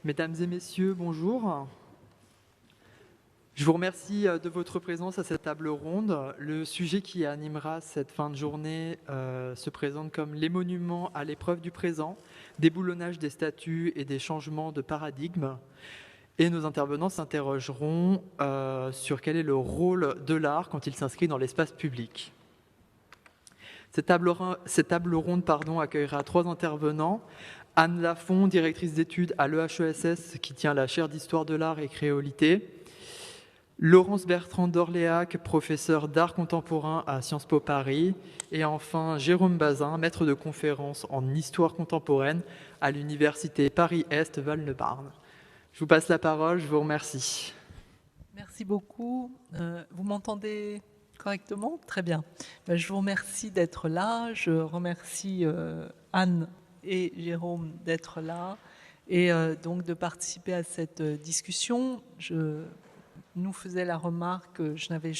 Mesdames et messieurs, bonjour. Je vous remercie de votre présence à cette table ronde. Le sujet qui animera cette fin de journée se présente comme les monuments à l'épreuve du présent, déboulonnage des statuts et des changements de paradigme. Et nos intervenants s'interrogeront sur quel est le rôle de l'art quand il s'inscrit dans l'espace public. Cette table ronde accueillera 3 intervenants. Anne Lafont, directrice d'études à l'EHESS, qui tient la chaire d'histoire de l'art et créolité. Laurence Bertrand d'Orléac, professeur d'art contemporain à Sciences Po Paris. Et enfin, Jérôme Bazin, maître de conférence en histoire contemporaine à l'université Paris-Est Val-de-Marne. Je vous passe la parole, je vous remercie. Merci beaucoup. Vous m'entendez correctement? Très bien. Je vous remercie d'être là. Je remercie Anne et Jérôme d'être là et donc de participer à cette discussion. Je nous faisais la remarque que nous n'avions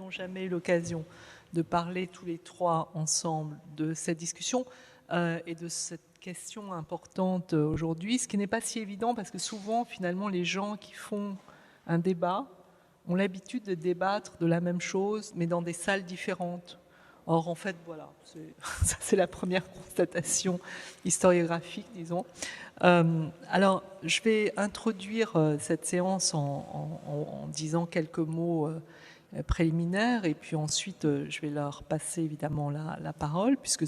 jamais eu l'occasion de parler tous les trois ensemble de cette discussion et de cette question importante aujourd'hui, ce qui n'est pas si évident parce que souvent, finalement, les gens qui font un débat ont l'habitude de débattre de la même chose, mais dans des salles différentes. Or, en fait, voilà, ça c'est la première constatation historiographique, disons. Alors, je vais introduire cette séance en disant quelques mots préliminaires, et puis ensuite, je vais leur passer évidemment la parole, puisque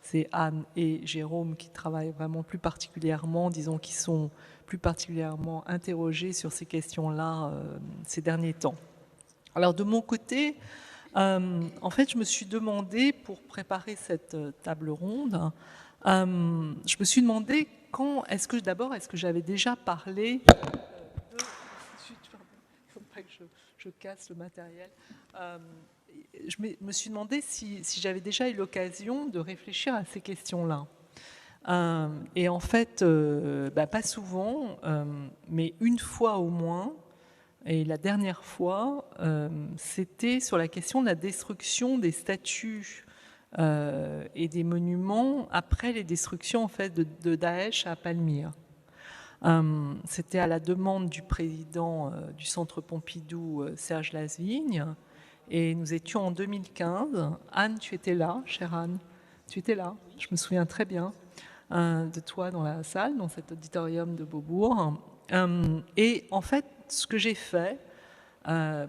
c'est Anne et Jérôme qui travaillent vraiment plus particulièrement, disons, qui sont plus particulièrement interrogés sur ces questions-là ces derniers temps. Alors, de mon côté, en fait, je me suis demandé, pour préparer cette table ronde, je me suis demandé est-ce que j'avais déjà parlé de... Il ne faut pas que je casse le matériel. Je me suis demandé si j'avais déjà eu l'occasion de réfléchir à ces questions-là. Et en fait, pas souvent, mais une fois au moins. Et la dernière fois, c'était sur la question de la destruction des statues et des monuments après les destructions en fait, de Daesh à Palmyre. C'était à la demande du président du Centre Pompidou, Serge Lasvigne, et nous étions en 2015. Anne, tu étais là, chère Anne, tu étais là, je me souviens très bien de toi dans la salle, dans cet auditorium de Beaubourg. Et en fait, ce que j'ai fait,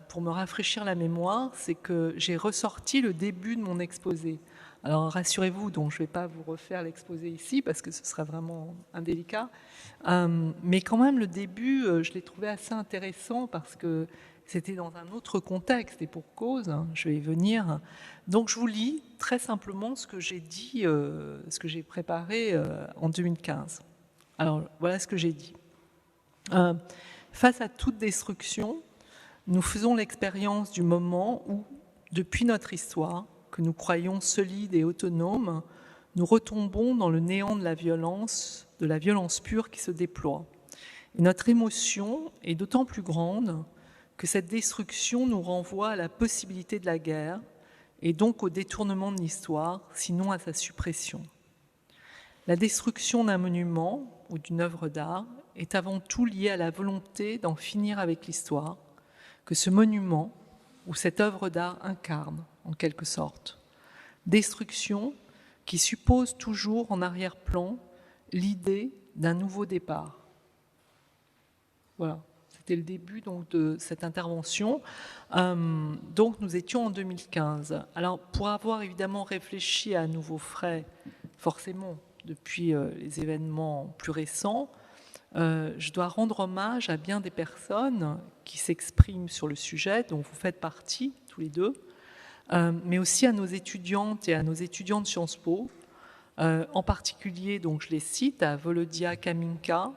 pour me rafraîchir la mémoire, c'est que j'ai ressorti le début de mon exposé. Alors rassurez-vous, donc je ne vais pas vous refaire l'exposé ici parce que ce serait vraiment indélicat. Mais quand même, le début, je l'ai trouvé assez intéressant parce que c'était dans un autre contexte et pour cause, je vais y venir. Donc je vous lis très simplement ce que j'ai dit, ce que j'ai préparé en 2015. Alors voilà ce que j'ai dit. Face à toute destruction, nous faisons l'expérience du moment où, depuis notre histoire, que nous croyons solide et autonome, nous retombons dans le néant de la violence pure qui se déploie. Et notre émotion est d'autant plus grande que cette destruction nous renvoie à la possibilité de la guerre et donc au détournement de l'histoire, sinon à sa suppression. La destruction d'un monument ou d'une œuvre d'art est avant tout liée à la volonté d'en finir avec l'histoire, que ce monument ou cette œuvre d'art incarne, en quelque sorte. Destruction qui suppose toujours en arrière-plan l'idée d'un nouveau départ. Voilà, c'était le début donc, de cette intervention. Donc nous étions en 2015. Alors pour avoir évidemment réfléchi à nouveau frais, forcément, depuis les événements plus récents, je dois rendre hommage à bien des personnes qui s'expriment sur le sujet, dont vous faites partie, tous les deux, mais aussi à nos étudiantes et à nos étudiants de Sciences Po, en particulier, donc je les cite, à Volodia Kaminka,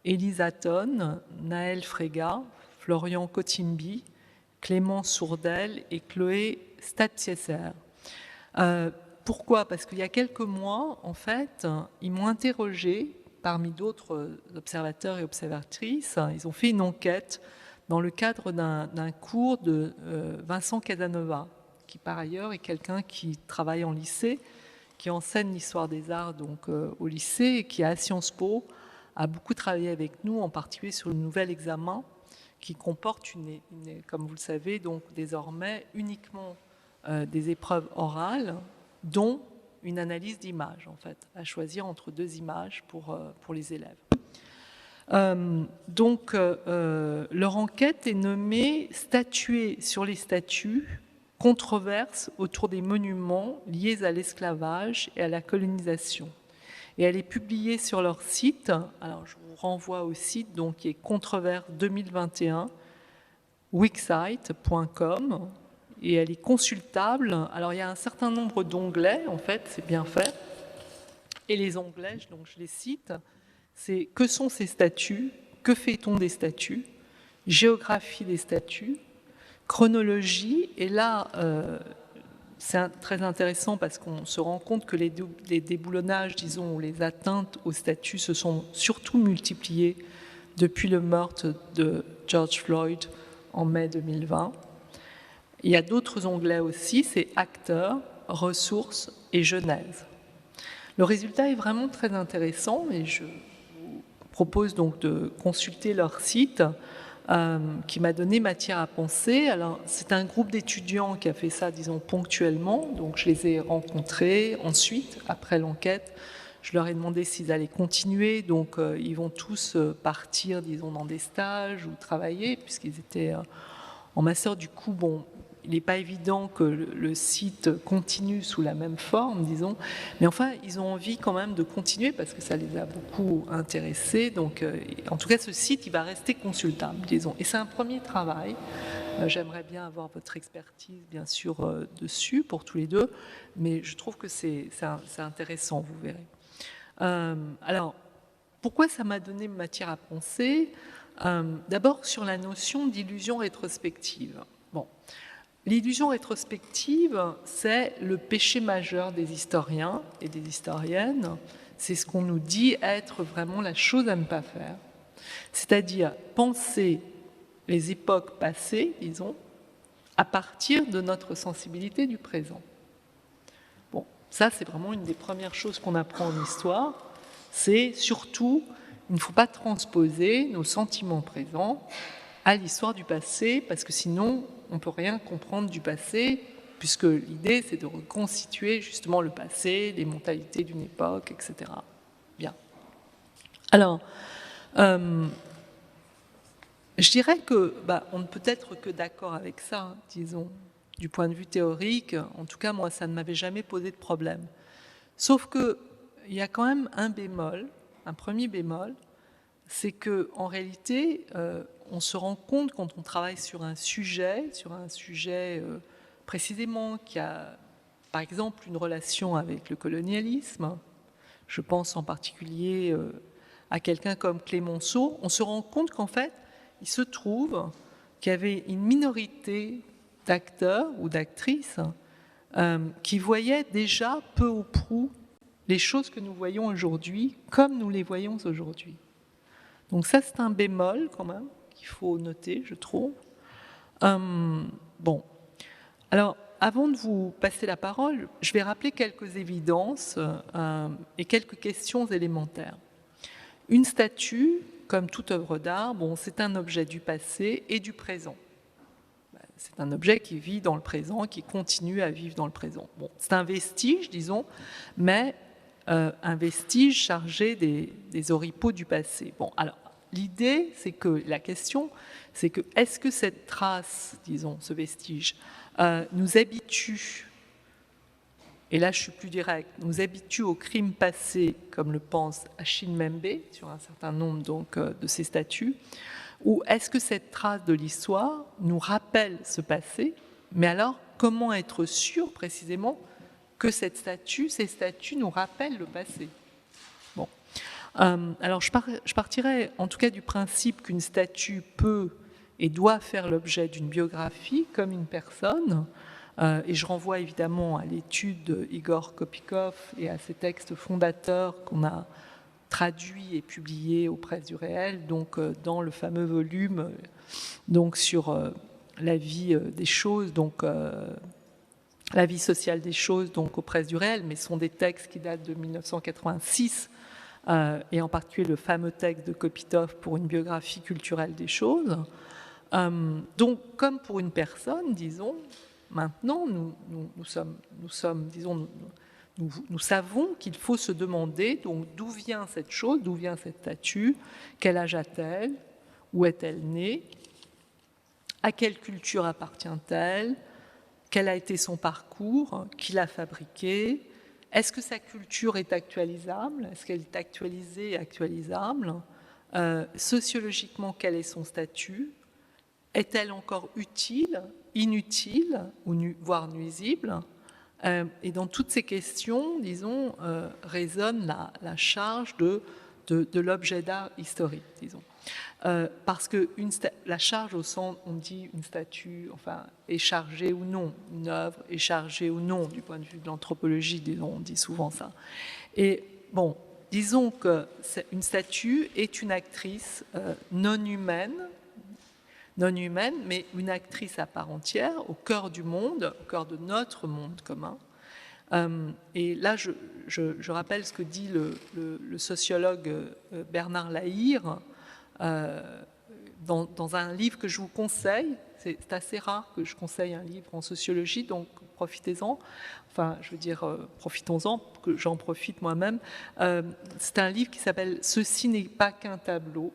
Elisa Tonne, Naël Frega, Florian Kotimbi, Clément Sourdel et Chloé Statsiesser. Pourquoi ? Parce qu'il y a quelques mois, en fait, ils m'ont interrogé parmi d'autres observateurs et observatrices. Ils ont fait une enquête dans le cadre d'un cours de Vincent Casanova, qui par ailleurs est quelqu'un qui travaille en lycée, qui enseigne l'histoire des arts donc, au lycée et qui est à Sciences Po a beaucoup travaillé avec nous, en particulier sur le nouvel examen, qui comporte, comme vous le savez, donc désormais uniquement des épreuves orales, dont une analyse d'image, en fait, à choisir entre 2 images pour les élèves. Leur enquête est nommée « Statuer sur les statuts, controverses autour des monuments liés à l'esclavage et à la colonisation ». Et elle est publiée sur leur site. Alors, je vous renvoie au site donc, qui est Controverse 2021, wixsite.com, et elle est consultable. Alors, il y a un certain nombre d'onglets, en fait, c'est bien fait. Et les onglets, donc je les cite, c'est « Que sont ces statuts ? Que fait-on des statuts ? Géographie des statuts, chronologie ». Et là, c'est très intéressant parce qu'on se rend compte que les déboulonnages, disons, ou les atteintes aux statuts se sont surtout multipliés depuis le meurtre de George Floyd en mai 2020. Il y a d'autres onglets aussi, c'est acteurs, ressources et genèse. Le résultat est vraiment très intéressant et je vous propose donc de consulter leur site qui m'a donné matière à penser. Alors, c'est un groupe d'étudiants qui a fait ça, disons, ponctuellement. Donc, je les ai rencontrés ensuite, après l'enquête. Je leur ai demandé s'ils allaient continuer. Donc, ils vont tous partir, disons, dans des stages ou travailler, puisqu'ils étaient en master. Du coup, bon, il n'est pas évident que le site continue sous la même forme, disons. Mais enfin, ils ont envie quand même de continuer parce que ça les a beaucoup intéressés. Donc, en tout cas, ce site, il va rester consultable, disons. Et c'est un premier travail. J'aimerais bien avoir votre expertise, bien sûr, dessus, pour tous les deux. Mais je trouve que c'est intéressant, vous verrez. Alors, pourquoi ça m'a donné matière à penser ? D'abord, sur la notion d'illusion rétrospective. Bon. L'illusion rétrospective, c'est le péché majeur des historiens et des historiennes. C'est ce qu'on nous dit être vraiment la chose à ne pas faire. C'est-à-dire penser les époques passées, disons, à partir de notre sensibilité du présent. Bon, ça c'est vraiment une des premières choses qu'on apprend en histoire. C'est surtout, il ne faut pas transposer nos sentiments présents à l'histoire du passé, parce que sinon, on ne peut rien comprendre du passé, puisque l'idée, c'est de reconstituer justement le passé, les mentalités d'une époque, etc. Bien. Alors, je dirais que on ne peut être que d'accord avec ça, disons, du point de vue théorique. En tout cas, moi, ça ne m'avait jamais posé de problème. Sauf qu'il y a quand même un bémol, un premier bémol, c'est qu'en réalité, on se rend compte quand on travaille sur un sujet précisément qui a, par exemple, une relation avec le colonialisme, je pense en particulier à quelqu'un comme Clemenceau, on se rend compte qu'en fait, il se trouve qu'il y avait une minorité d'acteurs ou d'actrices qui voyaient déjà peu ou prou les choses que nous voyons aujourd'hui comme nous les voyons aujourd'hui. Donc ça, c'est un bémol quand même qu'il faut noter, je trouve. Bon, alors avant de vous passer la parole, je vais rappeler quelques évidences et quelques questions élémentaires. Une statue, comme toute œuvre d'art, bon, c'est un objet du passé et du présent. C'est un objet qui vit dans le présent, qui continue à vivre dans le présent. Bon, c'est un vestige, disons, mais un vestige chargé des oripeaux du passé. Bon, alors, l'idée, c'est que, la question, c'est que, est-ce que cette trace, disons, ce vestige, nous habitue, et là je suis plus direct, nous habitue aux crimes passés, comme le pense Achille Mbembe, sur un certain nombre donc, de ces statues, ou est-ce que cette trace de l'histoire nous rappelle ce passé, mais alors, comment être sûr, précisément, que ces statues nous rappellent le passé. Bon. Alors, je partirais en tout cas du principe qu'une statue peut et doit faire l'objet d'une biographie comme une personne, et je renvoie évidemment à l'étude d'Igor Kopikov et à ses textes fondateurs qu'on a traduits et publiés aux Presses du Réel, donc dans le fameux volume donc, sur la vie des choses, donc la vie sociale des choses, donc aux Presses du Réel, mais ce sont des textes qui datent de 1986, et en particulier le fameux texte de Kopitov pour une biographie culturelle des choses. Donc, comme pour une personne, disons, maintenant, nous savons qu'il faut se demander donc d'où vient cette chose, d'où vient cette statue, quel âge a-t-elle, où est-elle née, à quelle culture appartient-elle, quel a été son parcours, qui l'a fabriquée, est-ce que sa culture est actualisable, est-ce qu'elle est actualisée et actualisable, sociologiquement, quel est son statut, est-elle encore utile, inutile, ou voire nuisible? Et dans toutes ces questions, disons, résonne la charge de l'objet d'art historique, disons. Parce que la charge au centre, on dit une statue, enfin, est chargée ou non, une œuvre est chargée ou non, du point de vue de l'anthropologie, disons, on dit souvent ça. Et bon, disons qu'une statue est une actrice non humaine, mais une actrice à part entière, au cœur du monde, au cœur de notre monde commun. Et là, je rappelle ce que dit le sociologue Bernard Lahire dans un livre que je vous conseille. C'est assez rare que je conseille un livre en sociologie, donc profitez-en. Enfin, je veux dire, profitons-en, que j'en profite moi-même. C'est un livre qui s'appelle « Ceci n'est pas qu'un tableau ».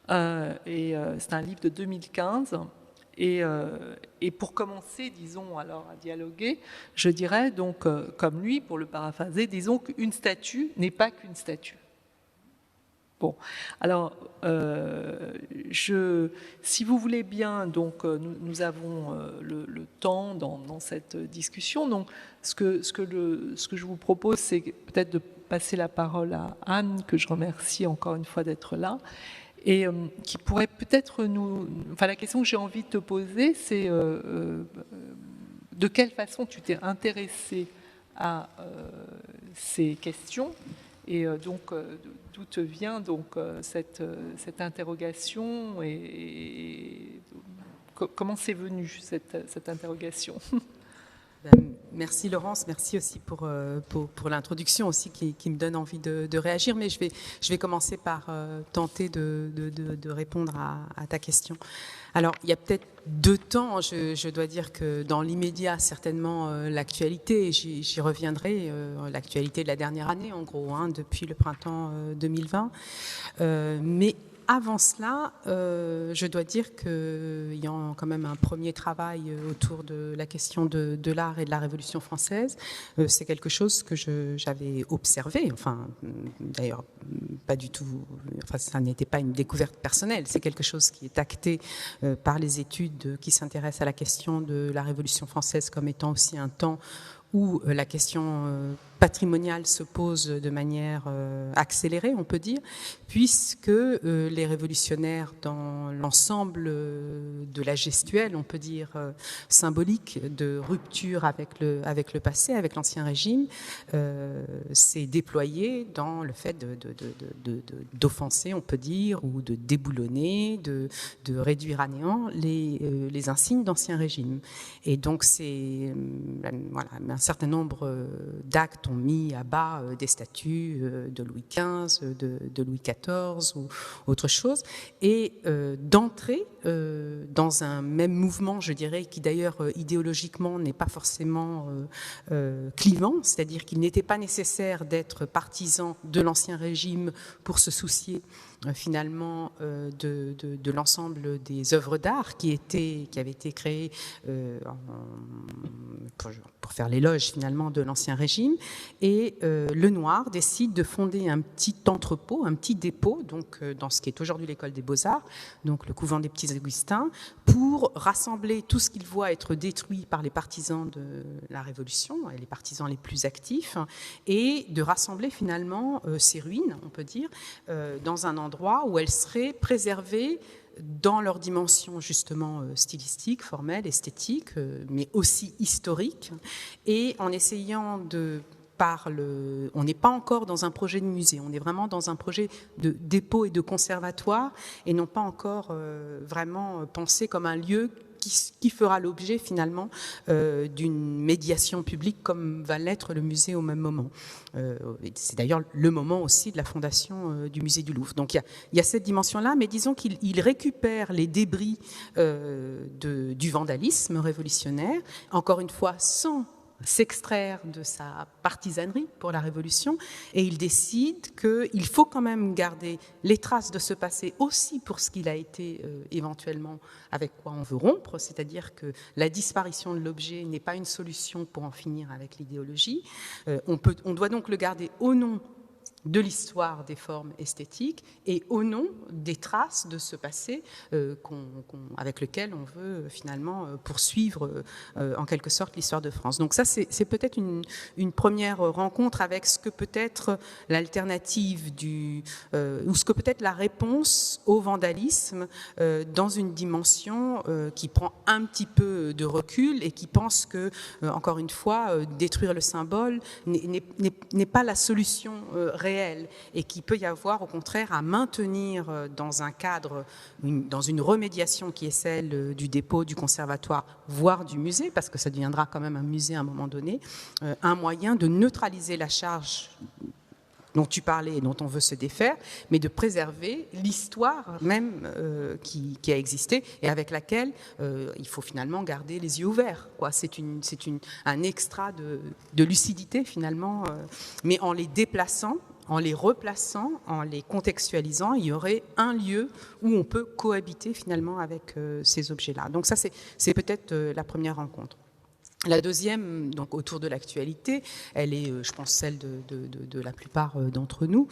C'est un livre de 2015. Et pour commencer, disons, alors à dialoguer, je dirais donc, comme lui, pour le paraphraser, disons qu'une statue n'est pas qu'une statue. Bon, alors, si vous voulez bien, donc, nous avons le temps dans cette discussion. Donc, ce que je vous propose, c'est peut-être de passer la parole à Anne, que je remercie encore une fois d'être là. Et qui pourrait peut-être Enfin, la question que j'ai envie de te poser, c'est de quelle façon tu t'es intéressée à ces questions et donc d'où te vient donc cette interrogation et comment c'est venu cette interrogation? Merci Laurence, merci aussi pour l'introduction aussi qui me donne envie de réagir, mais je vais commencer par tenter de répondre à ta question. Alors, il y a peut-être 2 temps, je dois dire que dans l'immédiat, certainement l'actualité, et j'y reviendrai, l'actualité de la dernière année en gros, depuis le printemps 2020, mais avant cela, je dois dire qu'il y a quand même un premier travail autour de la question de l'art et de la Révolution française. C'est quelque chose que j'avais observé, enfin, d'ailleurs, pas du tout, enfin, ça n'était pas une découverte personnelle, c'est quelque chose qui est acté par les études qui s'intéressent à la question de la Révolution française comme étant aussi un temps où la question patrimoniale se pose de manière accélérée, on peut dire, puisque les révolutionnaires, dans l'ensemble de la gestuelle, on peut dire symbolique, de rupture avec le passé, avec l'Ancien Régime, s'est déployé dans le fait d'offenser, on peut dire, ou de déboulonner, de réduire à néant les insignes d'Ancien Régime. Et donc, voilà, un certain nombre d'actes ont mis à bas des statues de Louis XV, de Louis XIV ou autre chose, et d'entrer dans un même mouvement, je dirais, qui d'ailleurs idéologiquement n'est pas forcément clivant, c'est-à-dire qu'il n'était pas nécessaire d'être partisan de l'Ancien Régime pour se soucier finalement de l'ensemble des œuvres d'art qui avaient été créées pour faire l'éloge finalement de l'Ancien Régime. Et Lenoir décide de fonder un petit entrepôt, un petit dépôt, donc dans ce qui est aujourd'hui l'école des Beaux-Arts, donc le couvent des Petits Augustins, pour rassembler tout ce qu'il voit être détruit par les partisans de la Révolution, et les partisans les plus actifs, et de rassembler finalement ces ruines, on peut dire, dans un endroit où elles seraient préservées dans leur dimension justement stylistique, formelle, esthétique, mais aussi historique, et en essayant on n'est pas encore dans un projet de musée, on est vraiment dans un projet de dépôt et de conservatoire, et non pas encore vraiment pensé comme un lieu qui fera l'objet finalement d'une médiation publique comme va l'être le musée au même moment. C'est d'ailleurs le moment aussi de la fondation du musée du Louvre. Donc il y a cette dimension-là, mais disons qu'il récupère les débris du vandalisme révolutionnaire, encore une fois sans s'extraire de sa partisanerie pour la Révolution, et il décide qu'il faut quand même garder les traces de ce passé aussi pour ce qu'il a été éventuellement avec quoi on veut rompre, c'est-à-dire que la disparition de l'objet n'est pas une solution pour en finir avec l'idéologie. On doit donc le garder au nom de l'histoire des formes esthétiques et au nom des traces de ce passé avec lequel on veut finalement poursuivre en quelque sorte l'histoire de France. Donc ça, c'est peut-être une première rencontre avec ce que peut être l'alternative ou ce que peut être la réponse au vandalisme dans une dimension qui prend un petit peu de recul et qui pense que, encore une fois, détruire le symbole n'est pas la solution réelle, et qu'il peut y avoir au contraire à maintenir dans un cadre, dans une remédiation qui est celle du dépôt, du conservatoire, voire du musée, parce que ça deviendra quand même un musée à un moment donné, un moyen de neutraliser la charge dont tu parlais et dont on veut se défaire, mais de préserver l'histoire même qui a existé et avec laquelle il faut finalement garder les yeux ouverts. C'est un extra de lucidité finalement, mais en les déplaçant, en les replaçant, en les contextualisant, il y aurait un lieu où on peut cohabiter finalement avec ces objets-là. Donc ça, c'est peut-être la première rencontre. La deuxième, donc autour de l'actualité, elle est, je pense, celle de la plupart d'entre nous.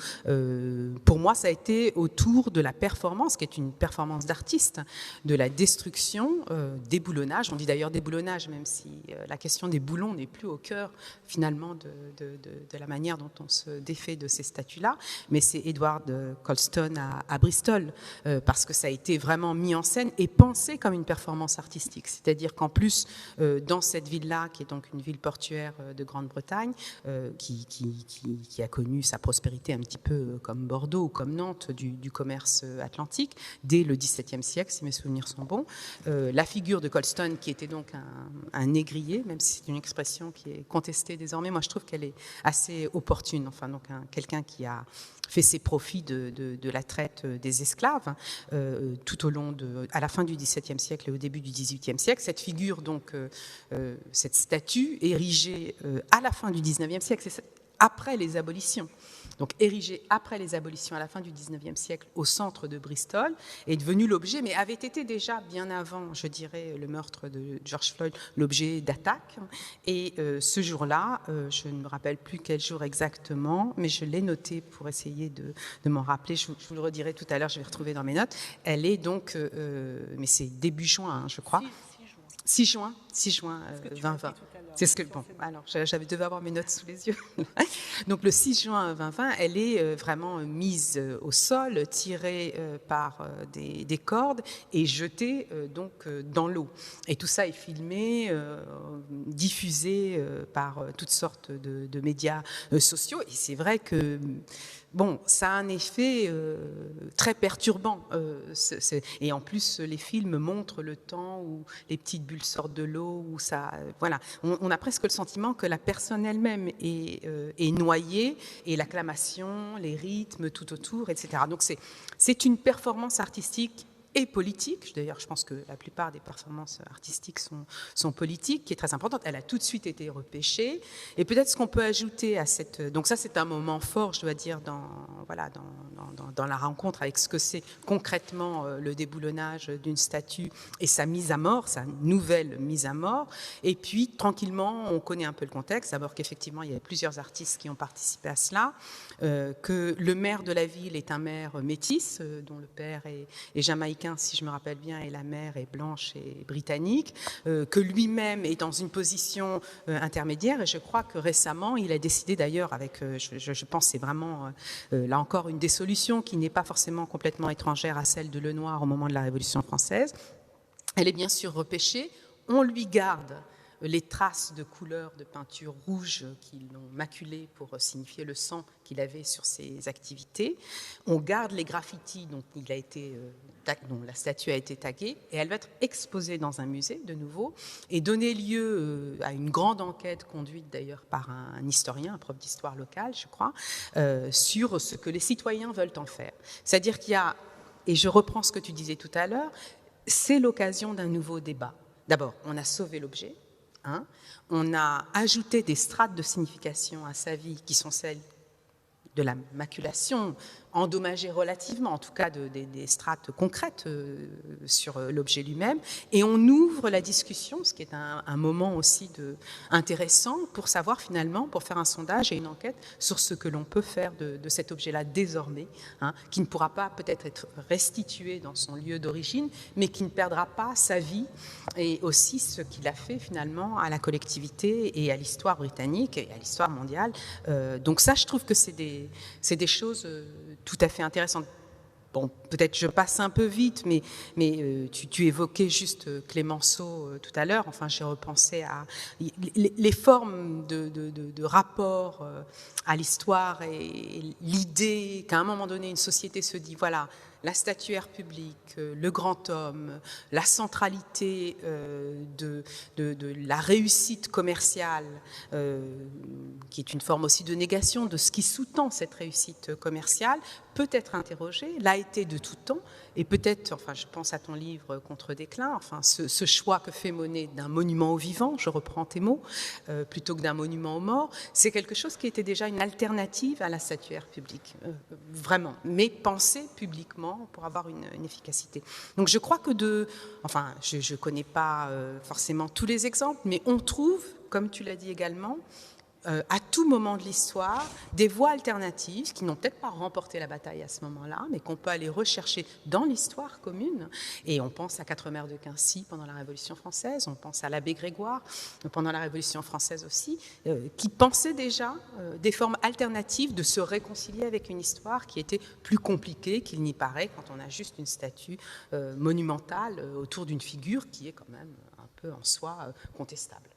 Pour moi, ça a été autour de la performance, qui est une performance d'artiste, de la destruction, déboulonnage. On dit d'ailleurs déboulonnage, même si la question des boulons n'est plus au cœur, finalement, de la manière dont on se défait de ces statues-là. Mais c'est Edward Colston à Bristol, parce que ça a été vraiment mis en scène et pensé comme une performance artistique. C'est-à-dire qu'en plus, dans cette ville-là, qui est donc une ville portuaire de Grande-Bretagne, qui a connu sa prospérité un petit peu comme Bordeaux ou comme Nantes du commerce atlantique, dès le XVIIe siècle, si mes souvenirs sont bons. La figure de Colston, qui était donc un négrier, même si c'est une expression qui est contestée désormais, moi je trouve qu'elle est assez opportune. Enfin, donc quelqu'un qui a fait ses profits de la traite des esclaves tout au long à la fin du XVIIe siècle et au début du XVIIIe siècle. Cette figure, donc, cette statue érigée à la fin du XIXe siècle, c'est après les abolitions. Donc érigée après les abolitions à la fin du XIXe siècle au centre de Bristol, est devenue l'objet, mais avait été déjà bien avant, je dirais, le meurtre de George Floyd, l'objet d'attaque. Et ce jour-là, je ne me rappelle plus quel jour exactement, mais je l'ai noté pour essayer de m'en rappeler. Je vous le redirai tout à l'heure, je vais retrouver dans mes notes. Elle est donc, mais c'est début juin, hein, je crois. 6 juin 2020. C'est ce que bon. Alors, devais avoir mes notes sous les yeux. Donc, le 6 juin 2020, elle est vraiment mise au sol, tirée par des cordes et jetée donc dans l'eau. Et tout ça est filmé, diffusé par toutes sortes de médias sociaux. Et c'est vrai que bon, ça a un effet très perturbant. Et en plus, les films montrent le temps où les petites bulles sortent de l'eau, où ça, voilà. On a presque le sentiment que la personne elle-même est noyée, et l'acclamation, les rythmes tout autour, etc. Donc c'est une performance artistique et politique. D'ailleurs, je pense que la plupart des performances artistiques sont politiques, qui est très importante. Elle a tout de suite été repêchée. Et peut-être ce qu'on peut ajouter à cette... Donc ça, c'est un moment fort, je dois dire, dans la rencontre avec ce que c'est concrètement le déboulonnage d'une statue et sa mise à mort, sa nouvelle mise à mort. Et puis, tranquillement, on connaît un peu le contexte. D'abord qu'effectivement, il y a plusieurs artistes qui ont participé à cela, que le maire de la ville est un maire métis, dont le père est jamaïcain, si je me rappelle bien, et la mère est blanche et britannique, que lui-même est dans une position intermédiaire. Et je crois que récemment, il a décidé d'ailleurs, avec, je pense que c'est vraiment, là encore, une des solutions qui n'est pas forcément complètement étrangère à celle de Lenoir au moment de la Révolution française. Elle est bien sûr repêchée. On lui garde les traces de couleur de peinture rouge qui l'ont maculé pour signifier le sang qu'il avait sur ses activités. On garde les graffitis dont il a été dont la statue a été taguée, et elle va être exposée dans un musée de nouveau et donner lieu à une grande enquête conduite d'ailleurs par un historien, un prof d'histoire locale, je crois, sur ce que les citoyens veulent en faire. C'est-à-dire qu'il y a, et je reprends ce que tu disais tout à l'heure, c'est l'occasion d'un nouveau débat. D'abord, on a sauvé l'objet, on a ajouté des strates de signification à sa vie qui sont celles de la maculation, endommagée relativement, en tout cas des strates concrètes sur l'objet lui-même, et on ouvre la discussion, ce qui est un moment aussi intéressant pour savoir finalement, pour faire un sondage et une enquête sur ce que l'on peut faire de cet objet-là désormais, qui ne pourra pas peut-être être restitué dans son lieu d'origine, mais qui ne perdra pas sa vie et aussi ce qu'il a fait finalement à la collectivité et à l'histoire britannique et à l'histoire mondiale. Donc ça, je trouve que c'est des choses tout à fait intéressantes. Bon, peut-être je passe un peu vite, mais tu évoquais juste Clémenceau tout à l'heure. Enfin, j'ai repensé à les formes de rapport à l'histoire et l'idée qu'à un moment donné, une société se dit, voilà, la statuaire publique, le grand homme, la centralité de la réussite commerciale, qui est une forme aussi de négation de ce qui sous-tend cette réussite commerciale, peut être interrogée, l'a été de tout temps, et peut-être, enfin, je pense à ton livre Contre-déclin, enfin, ce choix que fait Monet d'un monument aux vivants, je reprends tes mots, plutôt que d'un monument aux morts, c'est quelque chose qui était déjà une alternative à la statuaire publique, vraiment, mais pensée publiquement pour avoir une efficacité. Donc je crois que enfin, je ne connais pas forcément tous les exemples, mais on trouve, comme tu l'as dit également, à tout moment de l'histoire, des voies alternatives qui n'ont peut-être pas remporté la bataille à ce moment-là, mais qu'on peut aller rechercher dans l'histoire commune. Et on pense à Quatremère de Quincy pendant la Révolution française, on pense à l'abbé Grégoire pendant la Révolution française aussi, qui pensaient déjà des formes alternatives de se réconcilier avec une histoire qui était plus compliquée qu'il n'y paraît quand on a juste une statue monumentale autour d'une figure qui est quand même un peu en soi contestable.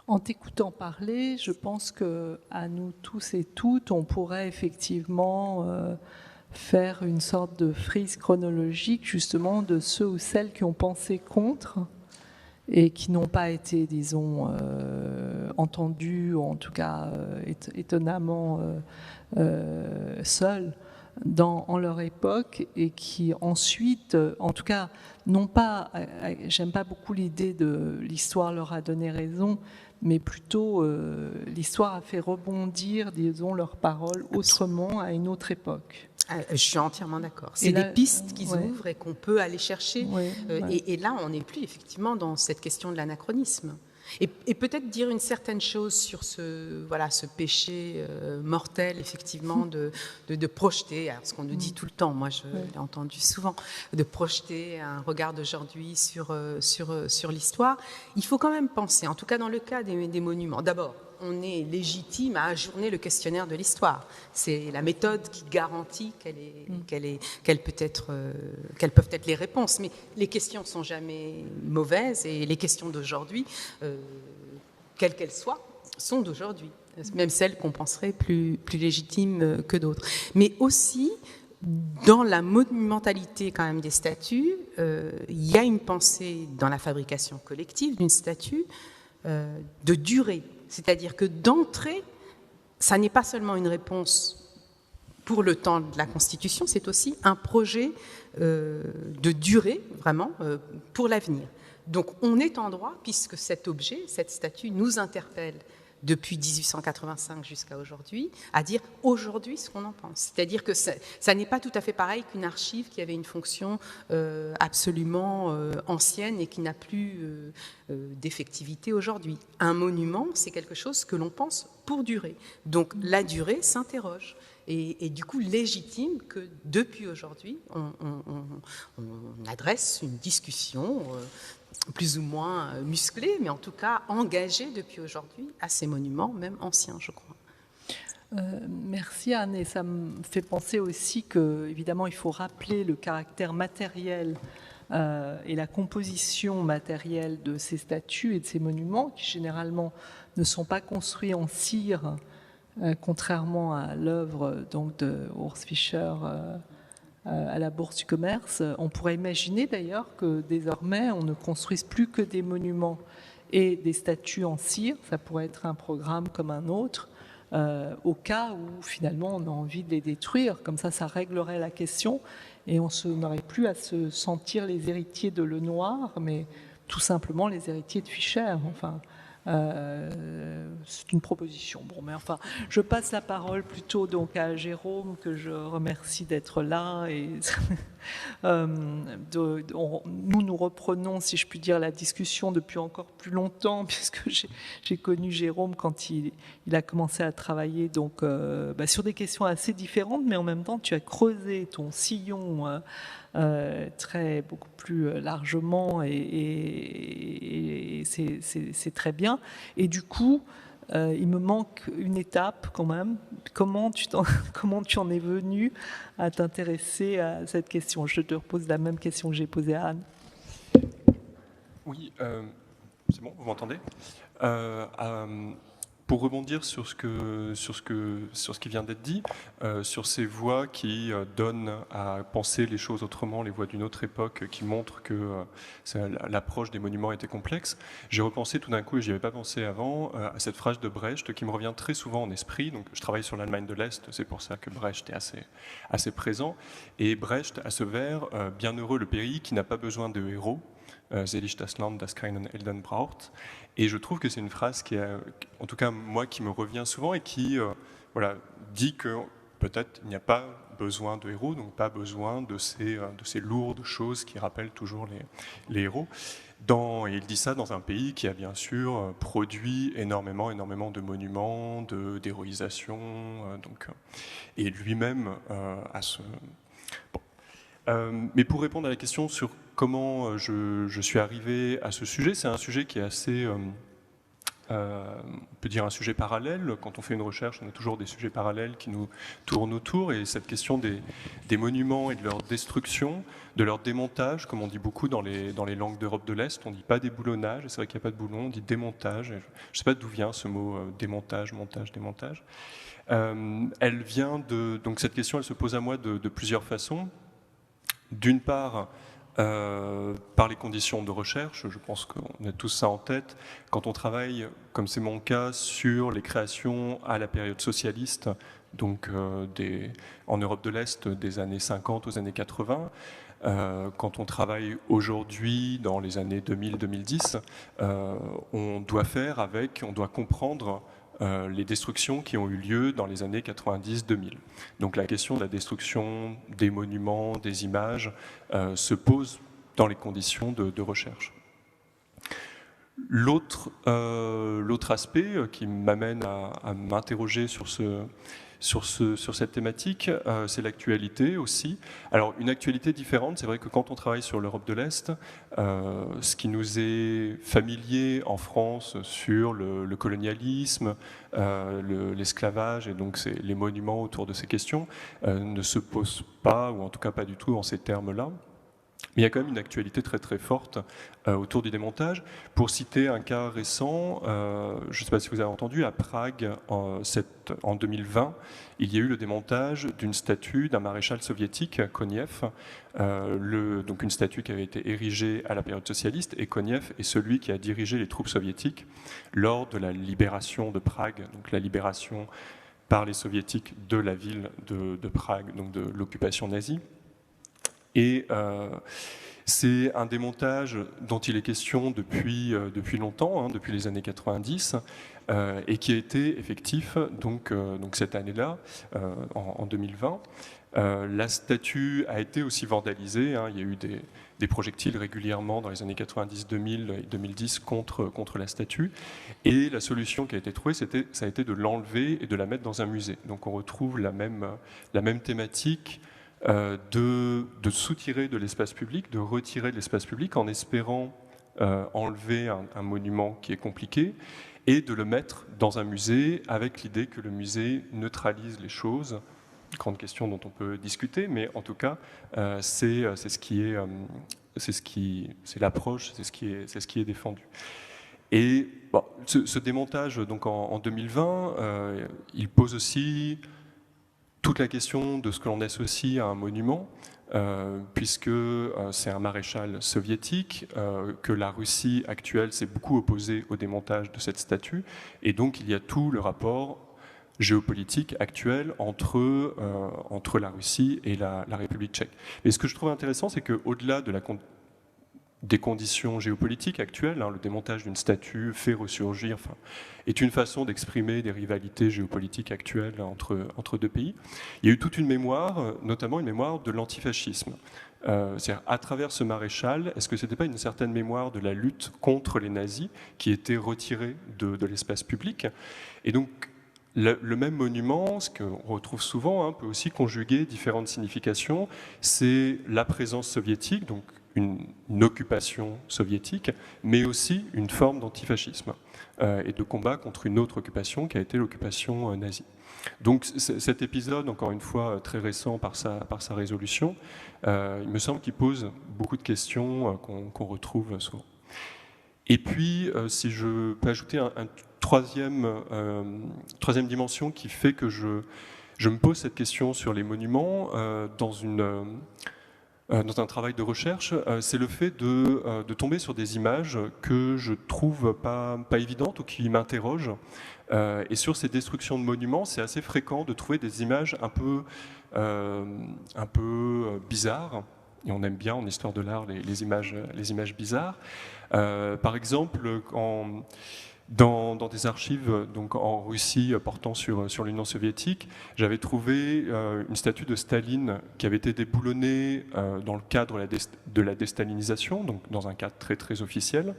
En t'écoutant parler, je pense que à nous tous et toutes, on pourrait effectivement faire une sorte de frise chronologique justement de ceux ou celles qui ont pensé contre et qui n'ont pas été, disons, entendus, ou en tout cas étonnamment seuls en leur époque, et qui ensuite, en tout cas, non pas, j'aime pas beaucoup l'idée de l'histoire leur a donné raison, mais plutôt l'histoire a fait rebondir, disons, leurs paroles autrement à une autre époque. Je suis entièrement d'accord. C'est des pistes qui s'ouvrent et qu'on peut aller chercher. Et là, on n'est plus effectivement dans cette question de l'anachronisme. Et peut-être dire une certaine chose sur ce péché mortel, effectivement, de projeter, alors ce qu'on nous dit tout le temps, moi je l'ai entendu souvent, de projeter un regard d'aujourd'hui sur l'histoire. Il faut quand même penser, en tout cas dans le cas des monuments, d'abord, on est légitime à ajourner le questionnaire de l'histoire. C'est la méthode qui garantit quelles peuvent être les réponses. Mais les questions ne sont jamais mauvaises et les questions d'aujourd'hui, quelles qu'elles soient, sont d'aujourd'hui. Même celles qu'on penserait plus légitimes que d'autres. Mais aussi, dans la monumentalité quand même des statues, il y a une pensée dans la fabrication collective d'une statue de durée. C'est-à-dire que d'entrée, ça n'est pas seulement une réponse pour le temps de la Constitution, c'est aussi un projet de durée, vraiment, pour l'avenir. Donc on est en droit, puisque cet objet, cette statue, nous interpelle depuis 1885 jusqu'à aujourd'hui, à dire aujourd'hui ce qu'on en pense. C'est-à-dire que ça n'est pas tout à fait pareil qu'une archive qui avait une fonction absolument ancienne et qui n'a plus d'effectivité aujourd'hui. Un monument, c'est quelque chose que l'on pense pour durer. Donc la durée s'interroge. Et du coup, légitime que depuis aujourd'hui, on adresse une discussion plus ou moins musclée, mais en tout cas engagée depuis aujourd'hui à ces monuments, même anciens, je crois. Merci Anne, et ça me fait penser aussi que, évidemment, il faut rappeler le caractère matériel et la composition matérielle de ces statues et de ces monuments, qui généralement ne sont pas construits en cire, contrairement à l'œuvre donc de Urs Fischer à la Bourse du Commerce. On pourrait imaginer d'ailleurs que désormais on ne construise plus que des monuments et des statues en cire. Ça pourrait être un programme comme un autre, au cas où finalement on a envie de les détruire. Comme ça réglerait la question et on n'aurait plus à se sentir les héritiers de Lenoir, mais tout simplement les héritiers de Fischer. Enfin, c'est une proposition. Bon, mais enfin, je passe la parole plutôt donc à Jérôme, que je remercie d'être là. Et nous reprenons, si je puis dire, la discussion depuis encore plus longtemps, puisque j'ai connu Jérôme quand il a commencé à travailler donc, sur des questions assez différentes, mais en même temps, tu as creusé ton sillon beaucoup plus largement et c'est très bien. Et du coup, il me manque une étape quand même. Comment tu en es venu à t'intéresser à cette question? Je te repose la même question que j'ai posée à Anne. Oui, c'est bon, vous m'entendez? Pour rebondir sur ce qui vient d'être dit, sur ces voix qui donnent à penser les choses autrement, les voix d'une autre époque qui montrent que l'approche des monuments était complexe, j'ai repensé tout d'un coup, et j'y avais pas pensé avant, à cette phrase de Brecht qui me revient très souvent en esprit. Donc, je travaille sur l'Allemagne de l'Est, c'est pour ça que Brecht est assez présent. Et Brecht a ce vers « Bienheureux le pays qui n'a pas besoin de héros ». Selig das Land, das keinen Helden braucht. Et je trouve que c'est une phrase qui, en tout cas moi, qui me revient souvent et qui dit que peut-être il n'y a pas besoin de héros, donc pas besoin de ces lourdes choses qui rappellent toujours les héros. Et il dit ça dans un pays qui a bien sûr produit énormément de monuments, d'héroïsation, et lui-même a ce... Bon. Mais pour répondre à la question sur comment je suis arrivé à ce sujet, c'est un sujet qui est assez, on peut dire un sujet parallèle. Quand on fait une recherche, on a toujours des sujets parallèles qui nous tournent autour, et cette question des monuments et de leur destruction, de leur démontage, comme on dit beaucoup dans les langues d'Europe de l'Est, on ne dit pas déboulonnage, et c'est vrai qu'il n'y a pas de boulon, on dit démontage. Je ne sais pas d'où vient ce mot démontage, montage, démontage. Elle vient donc cette question, elle se pose à moi de plusieurs façons. D'une part, par les conditions de recherche, je pense qu'on a tous ça en tête, quand on travaille, comme c'est mon cas, sur les créations à la période socialiste, donc en Europe de l'Est des années 50 aux années 80, quand on travaille aujourd'hui dans les années 2000-2010, on doit comprendre les destructions qui ont eu lieu dans les années 90-2000. Donc la question de la destruction des monuments, des images, se pose dans les conditions de recherche. L'autre aspect qui m'amène à m'interroger sur cette thématique, c'est l'actualité aussi. Alors une actualité différente, c'est vrai que quand on travaille sur l'Europe de l'Est, ce qui nous est familier en France sur le colonialisme, l'esclavage et donc les monuments autour de ces questions ne se pose pas, ou en tout cas pas du tout en ces termes-là. Mais il y a quand même une actualité très très forte autour du démontage. Pour citer un cas récent, je ne sais pas si vous avez entendu, à Prague, en 2020, il y a eu le démontage d'une statue d'un maréchal soviétique, Konev, donc une statue qui avait été érigée à la période socialiste, et Konev est celui qui a dirigé les troupes soviétiques lors de la libération de Prague, donc la libération par les soviétiques de la ville de Prague, donc de l'occupation nazie. Et c'est un démontage dont il est question depuis longtemps, depuis les années 90, et qui a été effectif donc cette année-là, en 2020. La statue a été aussi vandalisée, il y a eu des projectiles régulièrement dans les années 90, 2000 et 2010 contre la statue. Et la solution qui a été trouvée, ça a été de l'enlever et de la mettre dans un musée. Donc on retrouve la même thématique, de soutirer de l'espace public, de retirer de l'espace public en espérant enlever un monument qui est compliqué et de le mettre dans un musée avec l'idée que le musée neutralise les choses. Grande question dont on peut discuter, mais en tout cas, c'est l'approche, c'est ce qui est défendu. Et bon, ce démontage donc en 2020, il pose aussi toute la question de ce que l'on associe à un monument. puisque c'est un maréchal soviétique, que la Russie actuelle s'est beaucoup opposée au démontage de cette statue, et donc il y a tout le rapport géopolitique actuel entre la Russie et la République tchèque. Et ce que je trouve intéressant, c'est qu'au-delà des conditions géopolitiques actuelles, le démontage d'une statue fait ressurgir, est une façon d'exprimer des rivalités géopolitiques actuelles entre deux pays. Il y a eu toute une mémoire, notamment une mémoire de l'antifascisme. C'est-à-dire, à travers ce maréchal, est-ce que ce n'était pas une certaine mémoire de la lutte contre les nazis qui était retirée de l'espace public? Et donc, le même monument, ce qu'on retrouve souvent, peut aussi conjuguer différentes significations. C'est la présence soviétique, donc une occupation soviétique, mais aussi une forme d'antifascisme et de combat contre une autre occupation qui a été l'occupation nazie. Donc cet épisode, encore une fois très récent par sa résolution, il me semble qu'il pose beaucoup de questions qu'on retrouve souvent. Et puis, si je peux ajouter une troisième dimension qui fait que je me pose cette question sur les monuments dans un travail de recherche, c'est le fait de tomber sur des images que je trouve pas évidentes ou qui m'interrogent. Et sur ces destructions de monuments, c'est assez fréquent de trouver des images un peu bizarres. Et on aime bien en histoire de l'art les images bizarres. Par exemple, dans des archives donc en Russie portant sur l'Union soviétique, j'avais trouvé une statue de Staline qui avait été déboulonnée dans le cadre de la déstalinisation, donc dans un cadre très très officiel.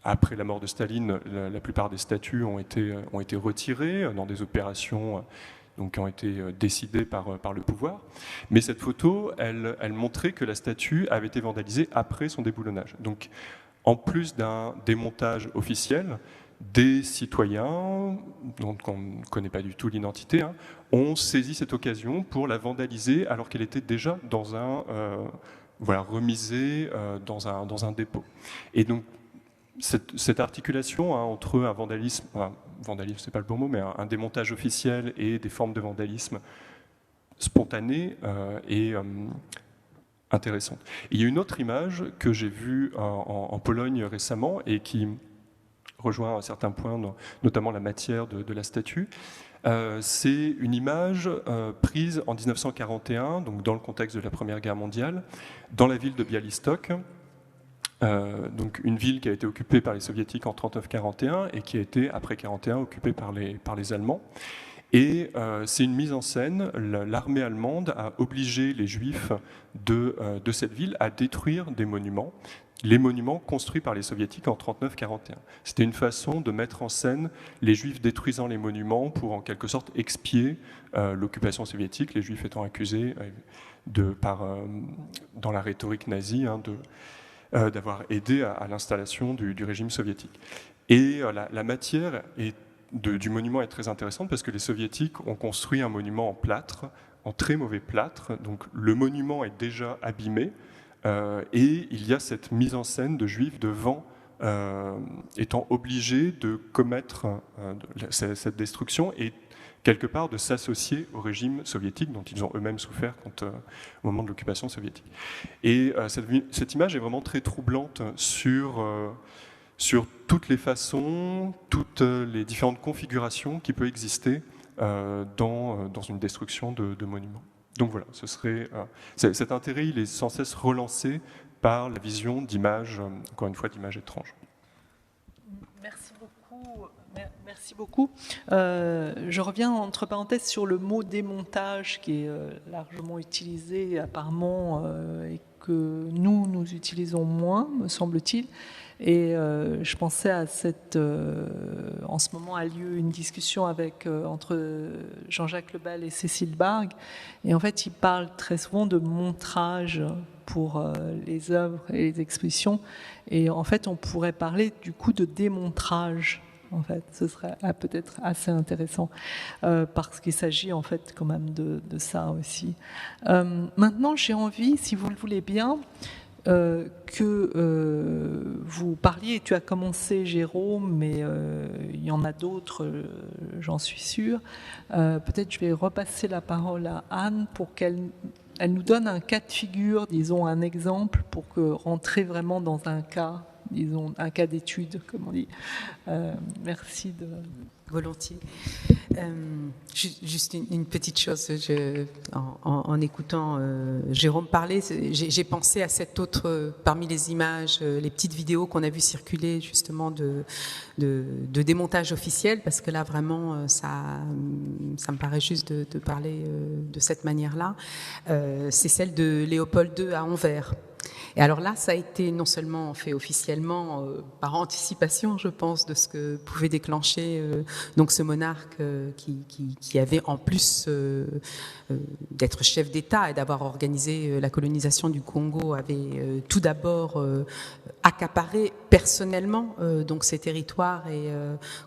Après la mort de Staline, la plupart des statues ont été retirées dans des opérations qui ont été décidées par le pouvoir. Mais cette photo, elle montrait que la statue avait été vandalisée après son déboulonnage. Donc, en plus d'un démontage officiel, des citoyens, dont on ne connaît pas du tout l'identité, ont saisi cette occasion pour la vandaliser alors qu'elle était déjà remisée dans un dépôt. Et donc, cette articulation entre un vandalisme, vandalisme c'est pas le bon mot, mais un démontage officiel et des formes de vandalisme spontané est intéressante. Et il y a une autre image que j'ai vue en Pologne récemment et qui rejoint à certains points, notamment la matière de la statue. C'est une image prise en 1941, donc dans le contexte de la Première Guerre mondiale, dans la ville de Białystok. Donc une ville qui a été occupée par les soviétiques en 1939-1941 et qui a été, après 1941, occupée par les Allemands. Et c'est une mise en scène, l'armée allemande a obligé les juifs de cette ville à détruire des monuments, les monuments construits par les soviétiques en 1939-1941. C'était une façon de mettre en scène les juifs détruisant les monuments pour en quelque sorte expier l'occupation soviétique, les juifs étant accusés dans la rhétorique nazie d'avoir aidé à l'installation du régime soviétique. Et la matière du monument est très intéressante parce que les soviétiques ont construit un monument en plâtre, en très mauvais plâtre, donc le monument est déjà abîmé et il y a cette mise en scène de juifs devant étant obligés de commettre cette destruction et quelque part de s'associer au régime soviétique dont ils ont eux-mêmes souffert au moment de l'occupation soviétique. Et cette image est vraiment très troublante sur toutes les façons, toutes les différentes configurations qui peuvent exister dans une destruction de monuments. Donc voilà, cet intérêt, il est sans cesse relancé par la vision d'images, encore une fois, d'images étranges. Merci beaucoup. Merci beaucoup. Je reviens entre parenthèses sur le mot démontage qui est largement utilisé apparemment et que nous utilisons moins, me semble-t-il. Et je pensais à en ce moment a lieu une discussion entre Jean-Jacques Lebel et Cécile Bargue. Et en fait, ils parlent très souvent de montrage pour les œuvres et les expositions. Et en fait, on pourrait parler du coup de démontrage. En fait, ce serait peut-être assez intéressant parce qu'il s'agit en fait quand même de ça aussi. Maintenant, j'ai envie, si vous le voulez bien, que vous parliez, tu as commencé Jérôme, mais il y en a d'autres, j'en suis sûre. Peut-être je vais repasser la parole à Anne pour qu'elle nous donne un cas de figure, disons un exemple, pour rentrer vraiment dans un cas, disons un cas d'étude, comme on dit. Merci de... Volontiers. Juste une petite chose, en écoutant Jérôme parler, j'ai pensé à cette autre, parmi les images, les petites vidéos qu'on a vues circuler justement de démontage officiel, parce que là vraiment ça me paraît juste de parler de cette manière-là. C'est celle de Léopold II à Anvers. Et alors là, ça a été non seulement fait officiellement par anticipation, je pense, de ce que pouvait déclencher donc ce monarque qui avait en plus d'être chef d'État et d'avoir organisé la colonisation du Congo, avait tout d'abord accaparé personnellement donc ces territoires. Et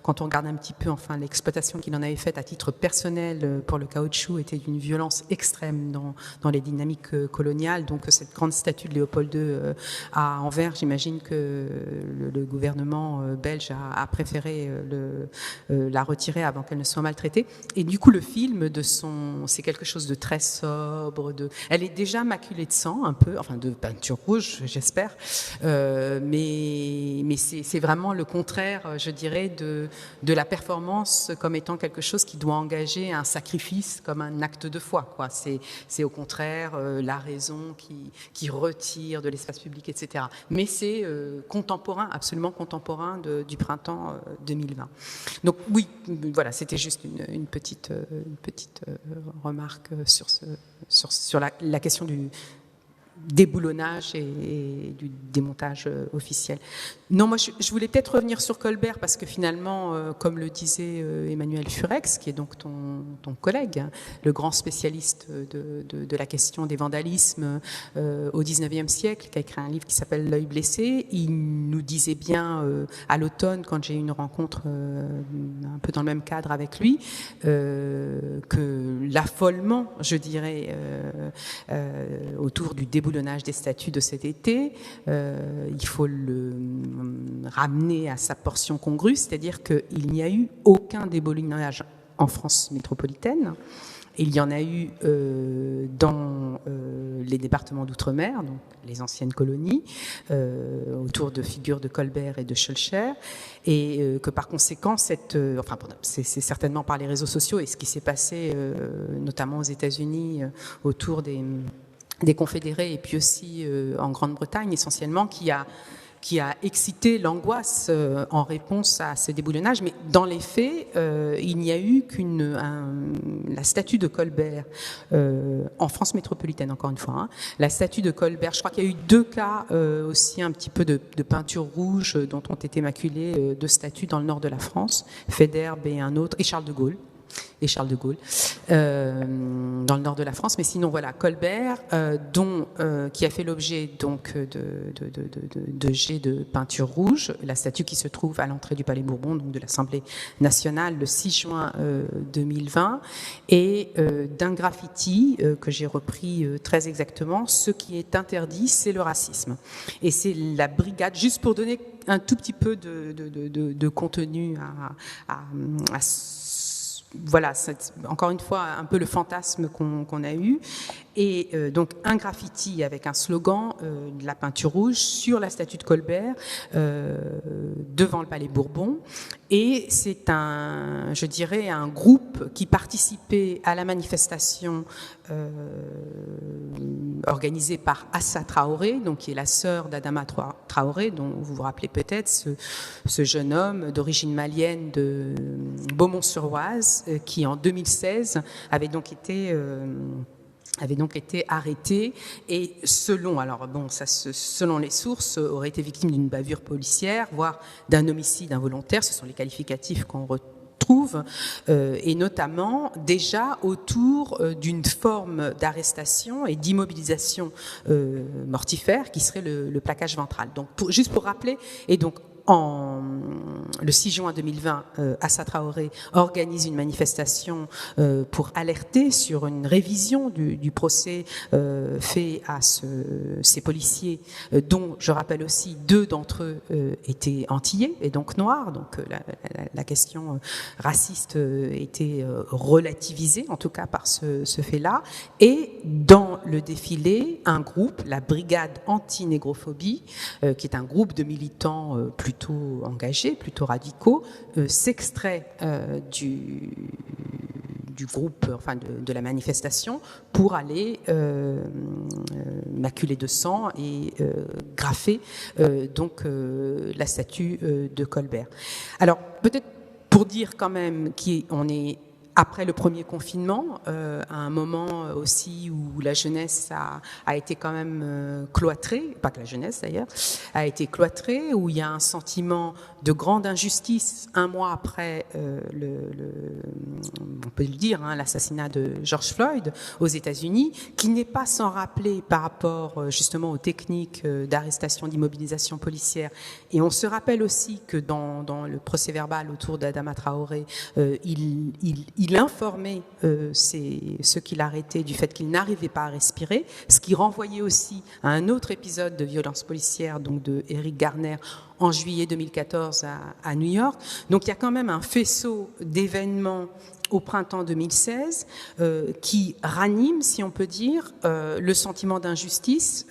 quand on regarde un petit peu, enfin, l'exploitation qu'il en avait faite à titre personnel pour le caoutchouc était d'une violence extrême dans les dynamiques coloniales. Donc cette grande statue de Léopold II à Anvers, j'imagine que le gouvernement belge a préféré la retirer avant qu'elle ne soit maltraitée. Et du coup, le film c'est quelque chose de très sobre. Elle est déjà maculée de sang, un peu, enfin de peinture rouge, j'espère. Mais c'est vraiment le contraire, je dirais, de la performance comme étant quelque chose qui doit engager un sacrifice comme un acte de foi, quoi. C'est au contraire la raison qui retire de l'espace public, etc. Mais c'est contemporain, absolument contemporain du printemps 2020. Donc oui, voilà, c'était juste une petite remarque sur la question du déboulonnage et du démontage officiel. Non, moi je voulais peut-être revenir sur Colbert parce que finalement, comme le disait Emmanuel Furex, qui est donc ton collègue, hein, le grand spécialiste de la question des vandalismes au XIXe siècle, qui a écrit un livre qui s'appelle L'œil blessé, il nous disait bien à l'automne, quand j'ai eu une rencontre un peu dans le même cadre avec lui, que l'affolement, je dirais, autour du déboulonnage des statues de cet été, il faut le ramener à sa portion congrue, c'est-à-dire qu'il n'y a eu aucun déboulonnage en France métropolitaine. Il y en a eu dans les départements d'outre-mer, donc les anciennes colonies, autour de figures de Colbert et de Schœlcher, et que par conséquent, c'est certainement par les réseaux sociaux et ce qui s'est passé notamment aux États-Unis autour des confédérés et puis aussi en Grande-Bretagne essentiellement, qui a excité l'angoisse en réponse à ce déboulonnage. Mais dans les faits, il n'y a eu la statue de Colbert en France métropolitaine, encore une fois. Hein, la statue de Colbert, je crois qu'il y a eu 2 cas aussi un petit peu de peinture rouge dont ont été maculées 2 statues dans le nord de la France, Faidherbe et un autre, et Charles de Gaulle. Dans le nord de la France, mais sinon voilà, Colbert, qui a fait l'objet donc de jets de peinture rouge, la statue qui se trouve à l'entrée du Palais Bourbon, donc de l'Assemblée nationale, le 6 juin 2020, et d'un graffiti que j'ai repris très exactement. Ce qui est interdit, c'est le racisme, et c'est la brigade, juste pour donner un tout petit peu de contenu à voilà, c'est encore une fois un peu le fantasme qu'on a eu. Et donc un graffiti avec un slogan de la peinture rouge sur la statue de Colbert devant le Palais Bourbon. Et c'est je dirais, un groupe qui participait à la manifestation organisée par Assa Traoré, donc qui est la sœur d'Adama Traoré, dont vous vous rappelez peut-être, ce jeune homme d'origine malienne de Beaumont-sur-Oise, qui en 2016 avait donc été arrêté et selon les sources, aurait été victime d'une bavure policière, voire d'un homicide involontaire. Ce sont les qualificatifs qu'on retrouve, et notamment déjà autour d'une forme d'arrestation et d'immobilisation mortifère qui serait le plaquage ventral. Donc juste pour rappeler, et donc le 6 juin 2020, Assa Traoré organise une manifestation pour alerter sur une révision du procès fait à ces policiers, dont je rappelle aussi 2 d'entre eux étaient antillais et donc noirs, donc la question raciste était relativisée en tout cas par ce fait-là. Et dans le défilé, un groupe, la Brigade anti-négrophobie, qui est un groupe de militants plutôt engagés, plutôt radicaux, s'extrait du groupe, enfin de la manifestation, pour aller maculer de sang et graffer donc la statue de Colbert. Alors peut-être pour dire quand même qu'on est après le premier confinement, à un moment aussi où la jeunesse a été quand même cloîtrée, pas que la jeunesse d'ailleurs, a été cloîtrée, où il y a un sentiment de grande injustice un mois après on peut le dire, l'assassinat de George Floyd aux États-Unis, qui n'est pas sans rappeler par rapport justement aux techniques d'arrestation, d'immobilisation policière. Et on se rappelle aussi que dans le procès-verbal autour d'Adama Traoré, il informait ceux qu'il arrêtait du fait qu'il n'arrivait pas à respirer, ce qui renvoyait aussi à un autre épisode de violence policière, donc de Eric Garner, en juillet 2014 à New York. Donc il y a quand même un faisceau d'événements au printemps 2016 qui ranime, si on peut dire, le sentiment d'injustice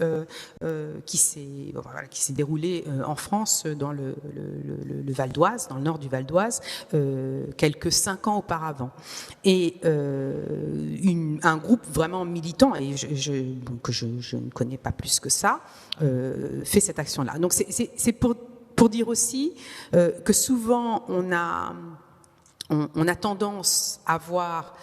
qui s'est déroulé en France dans le Val d'Oise, dans le nord du Val d'Oise, quelques 5 ans auparavant. Et un groupe vraiment militant, et que je ne connais pas plus que ça, fait cette action-là. Donc c'est pour dire aussi que souvent on a tendance à voir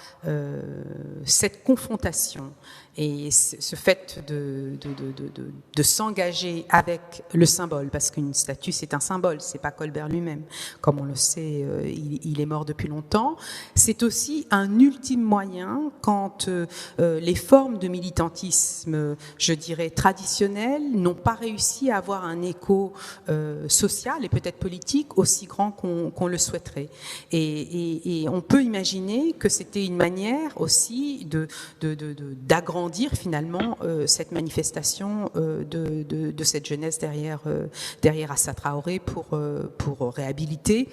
cette confrontation et ce fait de s'engager avec le symbole, parce qu'une statue c'est un symbole, c'est pas Colbert lui-même, comme on le sait, il est mort depuis longtemps. C'est aussi un ultime moyen quand les formes de militantisme, je dirais traditionnelles, n'ont pas réussi à avoir un écho social et peut-être politique aussi grand qu'on le souhaiterait. Et on peut imaginer que c'était une manière aussi d'agrandir finalement cette manifestation de cette jeunesse derrière Assa Traoré pour réhabiliter,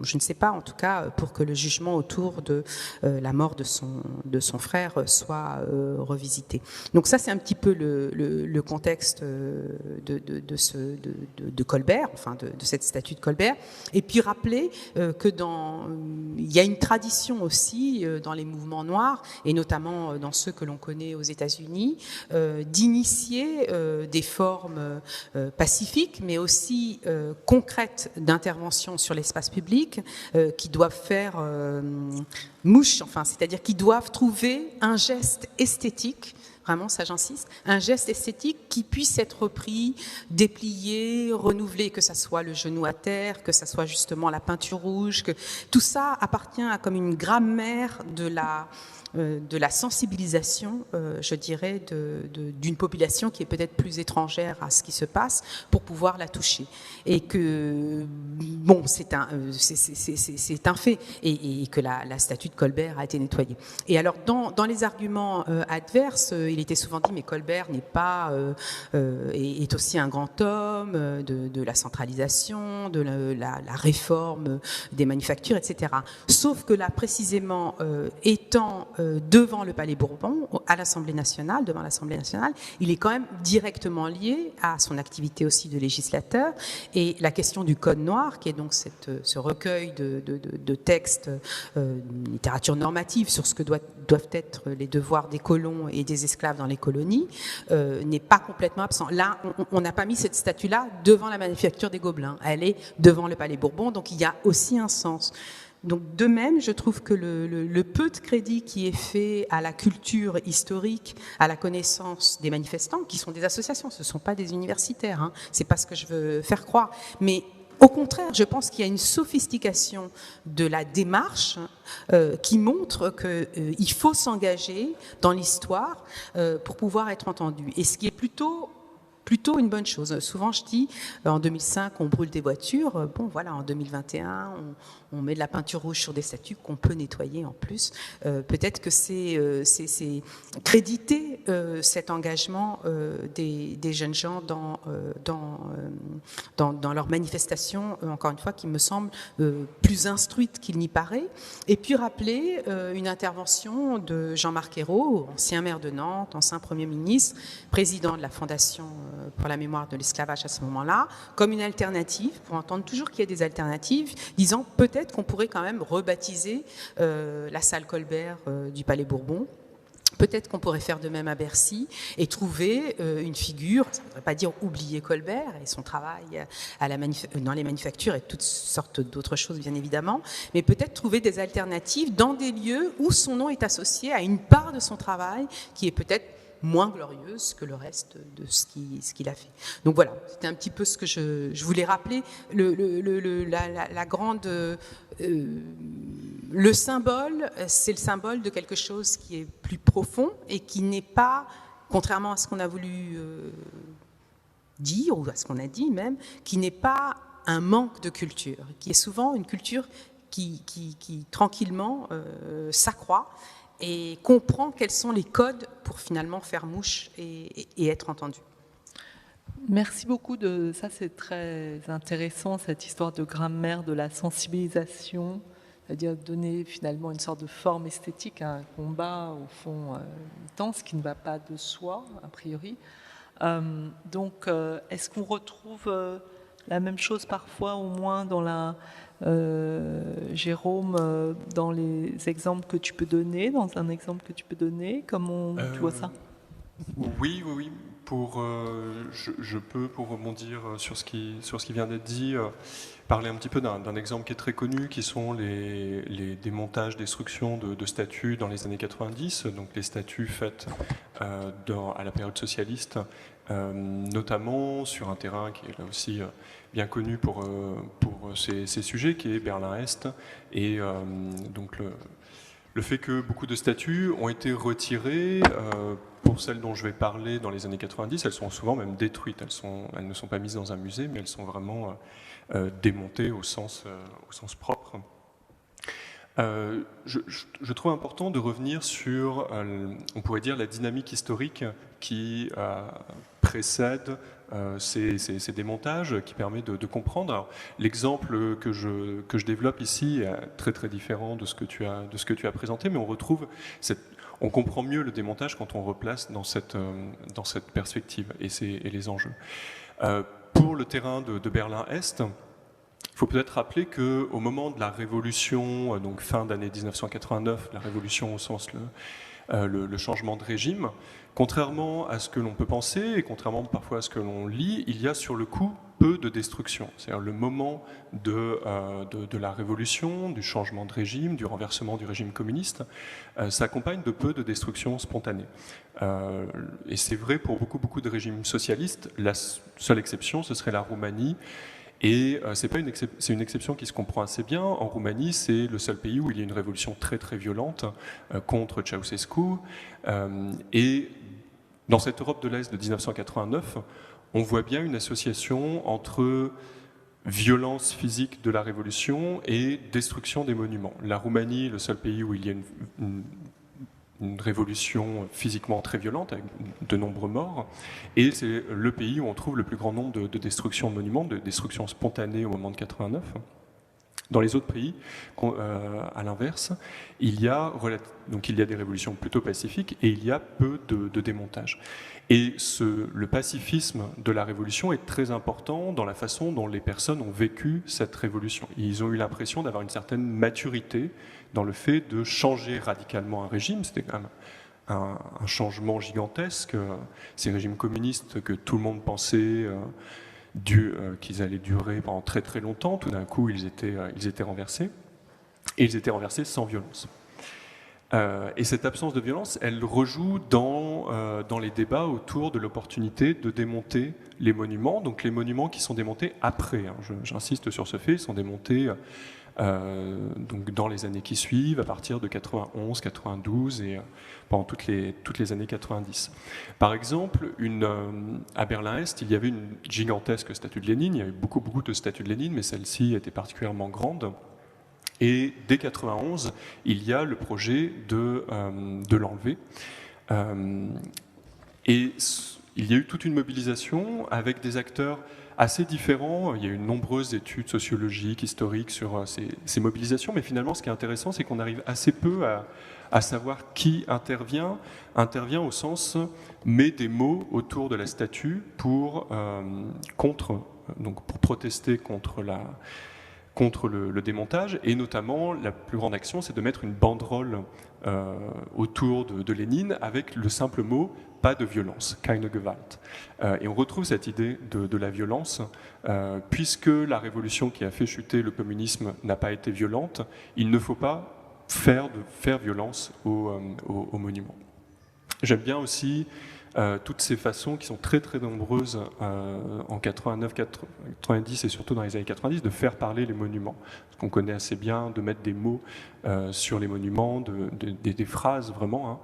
je ne sais pas, en tout cas pour que le jugement autour de la mort de son frère soit revisité. Donc ça c'est un petit peu le contexte de Colbert, enfin de cette statue de Colbert, et puis rappeler que il y a une tradition aussi dans les mouvements noirs, et notamment dans ceux que l'on connaît aux États-Unis, d'initier des formes pacifiques, mais aussi concrètes d'intervention sur l'espace public, qui doivent faire mouche, enfin, c'est-à-dire qui doivent trouver un geste esthétique. Vraiment, ça j'insiste, un geste esthétique qui puisse être repris, déplié, renouvelé, que ça soit le genou à terre, que ça soit justement la peinture rouge, que tout ça appartient à comme une grammaire de la sensibilisation, je dirais, d'une population qui est peut-être plus étrangère à ce qui se passe pour pouvoir la toucher. Et que, bon, c'est un fait, et que la statue de Colbert a été nettoyée. Et alors, dans les arguments adverses, il était souvent dit, mais Colbert n'est pas, est aussi un grand homme de la centralisation, de la réforme des manufactures, etc. Sauf que là, précisément, étant devant le Palais Bourbon, à l'Assemblée nationale, devant l'Assemblée nationale, il est quand même directement lié à son activité aussi de législateur. Et la question du Code noir, qui est donc ce recueil de textes, littérature normative sur ce que doivent être les devoirs des colons et des esclaves dans les colonies, n'est pas complètement absent. Là, on n'a pas mis cette statue-là devant la manufacture des Gobelins. Elle est devant le Palais Bourbon, donc il y a aussi un sens. Donc de même, je trouve que le peu de crédit qui est fait à la culture historique, à la connaissance des manifestants, qui sont des associations, ce ne sont pas des universitaires, hein, c'est pas ce que je veux faire croire, mais au contraire, je pense qu'il y a une sophistication de la démarche qui montre qu'il faut s'engager dans l'histoire pour pouvoir être entendu. Et ce qui est plutôt plutôt une bonne chose. Souvent, je dis, en 2005, on brûle des voitures. Bon, voilà, en 2021, on met de la peinture rouge sur des statues qu'on peut nettoyer en plus. Peut-être que c'est créditer cet engagement des jeunes gens dans leur manifestation, encore une fois, qui me semble plus instruite qu'il n'y paraît. Et puis rappeler une intervention de Jean-Marc Ayrault, ancien maire de Nantes, ancien Premier ministre, président de la Fondation pour la mémoire de l'esclavage à ce moment-là, comme une alternative, pour entendre toujours qu'il y a des alternatives, disant peut-être qu'on pourrait quand même rebaptiser la salle Colbert du Palais Bourbon. Peut-être qu'on pourrait faire de même à Bercy et trouver une figure, ça ne voudrait pas dire oublier Colbert et son travail dans les manufactures et toutes sortes d'autres choses bien évidemment, mais peut-être trouver des alternatives dans des lieux où son nom est associé à une part de son travail qui est peut-être moins glorieuse que le reste de ce qu'il a fait. Donc voilà, c'était un petit peu ce que je voulais rappeler. Le symbole, c'est le symbole de quelque chose qui est plus profond et qui n'est pas, contrairement à ce qu'on a voulu dire, ou à ce qu'on a dit même, qui n'est pas un manque de culture, qui est souvent une culture qui tranquillement s'accroît et comprend quels sont les codes pour finalement faire mouche et être entendu. Merci beaucoup de ça, c'est très intéressant, cette histoire de grammaire, de la sensibilisation, c'est-à-dire donner finalement une sorte de forme esthétique à un combat au fond intense qui ne va pas de soi, a priori. Donc, est-ce qu'on retrouve la même chose parfois, au moins dans la... Jérôme, dans les exemples que tu peux donner, dans un exemple que tu peux donner, comment tu vois ça? Oui. Je peux, pour rebondir sur ce qui vient d'être dit, parler un petit peu d'un exemple qui est très connu, qui sont les démontages, destructions de statues dans les années 90, donc les statues faites à la période socialiste, notamment sur un terrain qui est là aussi bien connu pour ces sujets, qui est Berlin-Est, et donc le fait que beaucoup de statues ont été retirées, pour celles dont je vais parler dans les années 90, elles sont souvent même détruites, elles ne sont pas mises dans un musée, mais elles sont vraiment démontées au sens propre. Je trouve important de revenir sur, on pourrait dire, la dynamique historique qui précède ces démontages, qui permet de comprendre. Alors, l'exemple que je développe ici est très très différent de ce que tu as présenté, mais on comprend mieux le démontage quand on replace dans cette perspective et les enjeux. Pour le terrain de Berlin-Est, il faut peut-être rappeler qu'au moment de la Révolution, donc fin d'année 1989, la Révolution au sens le changement de régime, contrairement à ce que l'on peut penser et contrairement parfois à ce que l'on lit, il y a sur le coup peu de destruction. C'est-à-dire le moment de la Révolution, du changement de régime, du renversement du régime communiste, s'accompagne de peu de destruction spontanée. Et c'est vrai pour beaucoup de régimes socialistes. La seule exception, ce serait la Roumanie. Et c'est une exception qui se comprend assez bien. En Roumanie, c'est le seul pays où il y a une révolution très très violente contre Ceausescu. Et dans cette Europe de l'Est de 1989, on voit bien une association entre violence physique de la révolution et destruction des monuments. La Roumanie est le seul pays où il y a une révolution physiquement très violente, avec de nombreux morts, et c'est le pays où on trouve le plus grand nombre de destructions de monuments, de destructions spontanées au moment de 89. Dans les autres pays, à l'inverse, il y a des révolutions plutôt pacifiques et il y a peu de démontage. Et le pacifisme de la révolution est très important dans la façon dont les personnes ont vécu cette révolution. Ils ont eu l'impression d'avoir une certaine maturité dans le fait de changer radicalement un régime. C'était quand même un changement gigantesque. Ces régimes communistes que tout le monde pensait qu'ils allaient durer pendant très très longtemps, tout d'un coup ils étaient renversés, et ils étaient renversés sans violence. Et cette absence de violence, elle rejoue dans les débats autour de l'opportunité de démonter les monuments. Donc les monuments qui sont démontés après, hein, j'insiste sur ce fait, ils sont démontés donc dans les années qui suivent, à partir de 91, 92 et pendant toutes les années 90. Par exemple, à Berlin-Est, il y avait une gigantesque statue de Lénine. Il y avait beaucoup de statues de Lénine, mais celle-ci était particulièrement grande. Et dès 91, il y a le projet de l'enlever. Et il y a eu toute une mobilisation avec des acteurs assez différents. Il y a eu de nombreuses études sociologiques, historiques sur ces mobilisations, mais finalement, ce qui est intéressant, c'est qu'on arrive assez peu à savoir qui intervient au sens met des mots autour de la statue pour protester contre le démontage, et notamment la plus grande action, c'est de mettre une banderole autour de Lénine avec le simple mot « pas de violence », keine Gewalt. Et on retrouve cette idée de la violence, puisque la révolution qui a fait chuter le communisme n'a pas été violente, il ne faut pas faire violence aux monuments. J'aime bien aussi toutes ces façons qui sont très très nombreuses en 89, 90 et surtout dans les années 90 de faire parler les monuments. Ce qu'on connaît assez bien, de mettre des mots sur les monuments, des phrases vraiment. Hein.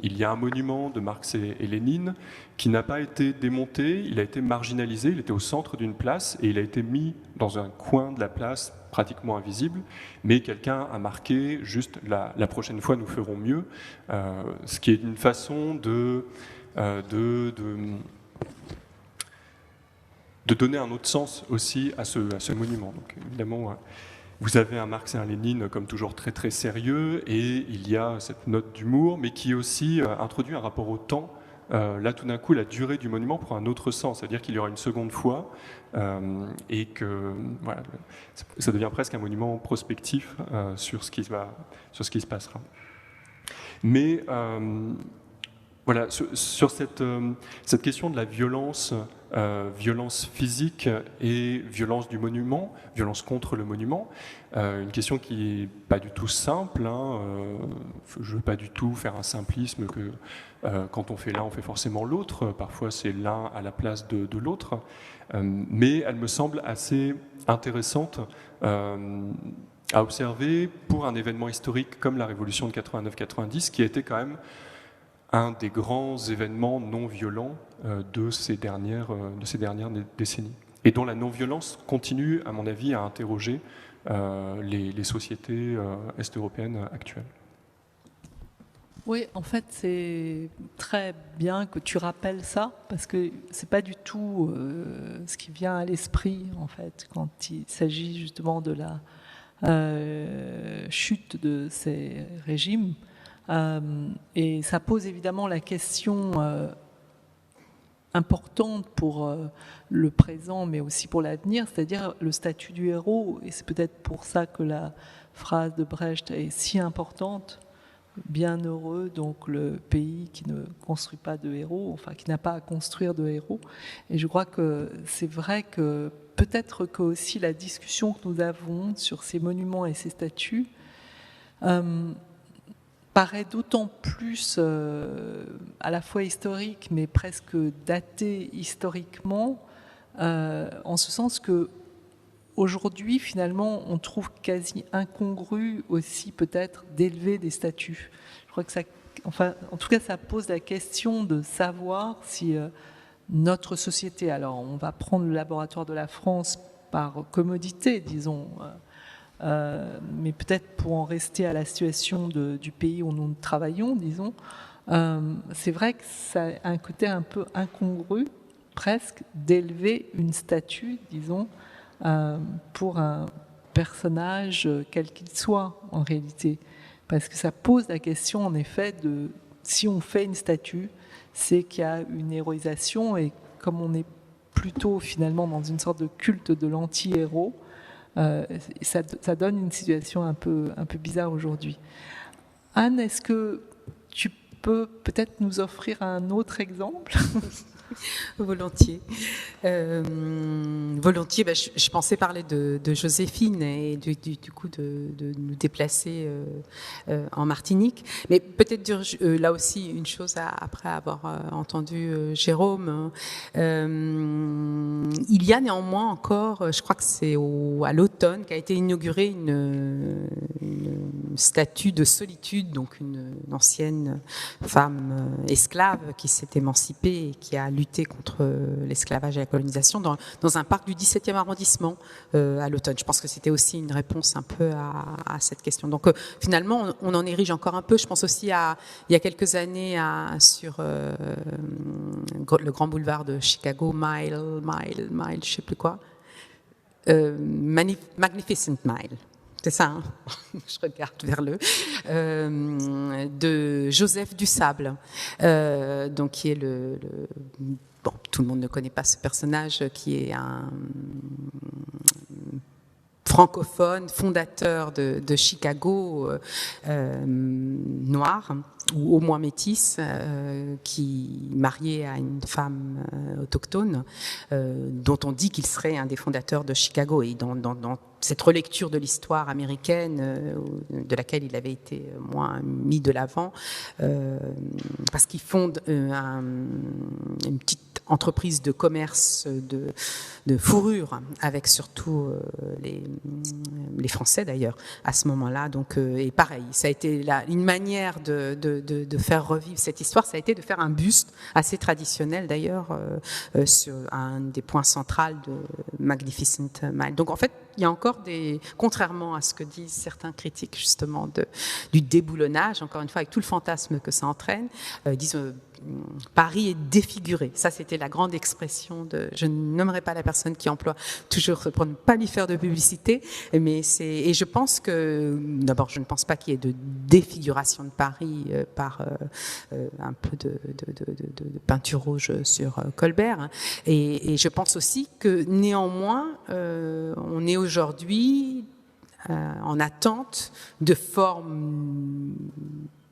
Il y a un monument de Marx et Lénine qui n'a pas été démonté, il a été marginalisé, il était au centre d'une place et il a été mis dans un coin de la place pratiquement invisible, mais quelqu'un a marqué juste la prochaine fois nous ferons mieux, ce qui est une façon de donner un autre sens aussi à ce monument. Donc évidemment, vous avez un Marx et un Lénine comme toujours très très sérieux, et il y a cette note d'humour, mais qui aussi introduit un rapport au temps. Là, tout d'un coup, la durée du monument prend un autre sens, c'est-à-dire qu'il y aura une seconde fois, et que voilà, ça devient presque un monument prospectif sur ce qui se passera. Mais voilà, sur cette question de la violence, violence physique et violence du monument, violence contre le monument, une question qui n'est pas du tout simple. Hein, je ne veux pas du tout faire un simplisme que quand on fait l'un, on fait forcément l'autre. Parfois, c'est l'un à la place de l'autre. Mais elle me semble assez intéressante à observer pour un événement historique comme la Révolution de 89-90, qui a été quand même un des grands événements non violents de ces dernières décennies, et dont la non-violence continue, à mon avis, à interroger les sociétés est-européennes actuelles. Oui, en fait, c'est très bien que tu rappelles ça, parce que c'est pas du tout ce qui vient à l'esprit, en fait, quand il s'agit justement de la chute de ces régimes. Et ça pose évidemment la question importante pour le présent, mais aussi pour l'avenir, c'est-à-dire le statut du héros. Et c'est peut-être pour ça que la phrase de Brecht est si importante. Bienheureux, donc le pays qui ne construit pas de héros, enfin qui n'a pas à construire de héros. Et je crois que c'est vrai que peut-être que aussi la discussion que nous avons sur ces monuments et ces statues paraît d'autant plus à la fois historique, mais presque datée historiquement, en ce sens que aujourd'hui, finalement, on trouve quasi incongru aussi peut-être d'élever des statues. Je crois que ça, enfin, en tout cas, ça pose la question de savoir si notre société, alors on va prendre le laboratoire de la France par commodité, disons, mais peut-être pour en rester à la situation du pays où nous travaillons, disons, c'est vrai que ça a un côté un peu incongru, presque, d'élever une statue, disons, pour un personnage quel qu'il soit en réalité, parce que ça pose la question en effet de si on fait une statue, c'est qu'il y a une héroïsation, et comme on est plutôt finalement dans une sorte de culte de l'anti-héros, ça donne une situation un peu bizarre aujourd'hui. Anne, est-ce que tu peux peut-être nous offrir un autre exemple ? Volontiers. Volontiers, je pensais parler de Joséphine et du coup de nous déplacer en Martinique. Mais peut-être dire là aussi une chose après avoir entendu Jérôme. Il y a néanmoins encore, je crois que c'est à l'automne, qu'a été inaugurée une statue de Solitude, donc une ancienne femme esclave qui s'est émancipée et qui a lutté contre l'esclavage et la colonisation dans un parc du 17e arrondissement à l'automne. Je pense que c'était aussi une réponse un peu à cette question. Donc finalement, on en érige encore un peu. Je pense aussi il y a quelques années sur le grand boulevard de Chicago, Mile, je sais plus quoi, Magnificent Mile. C'est ça, hein. Je regarde vers de Joseph Dussable, donc qui est bon, tout le monde ne connaît pas ce personnage, qui est un francophone, fondateur de Chicago, noir, ou au moins métisse, qui marié à une femme autochtone, dont on dit qu'il serait un des fondateurs de Chicago. Et dans cette relecture de l'histoire américaine, de laquelle il avait été moins mis de l'avant, parce qu'il fonde une petite entreprise de commerce de fourrure, avec surtout les Français d'ailleurs à ce moment-là. Donc, et pareil, ça a été une manière de faire revivre cette histoire, ça a été de faire un buste assez traditionnel d'ailleurs sur un des points centraux de Magnificent Mile. Donc en fait, il y a encore contrairement à ce que disent certains critiques justement du déboulonnage, encore une fois avec tout le fantasme que ça entraîne, disent Paris est défiguré. Ça, c'était la grande expression je ne nommerai pas la personne qui emploie toujours pour ne pas lui faire de publicité, mais et je pense que, d'abord, je ne pense pas qu'il y ait de défiguration de Paris par un peu de peinture rouge sur Colbert. Et je pense aussi que néanmoins, on est aujourd'hui en attente de formes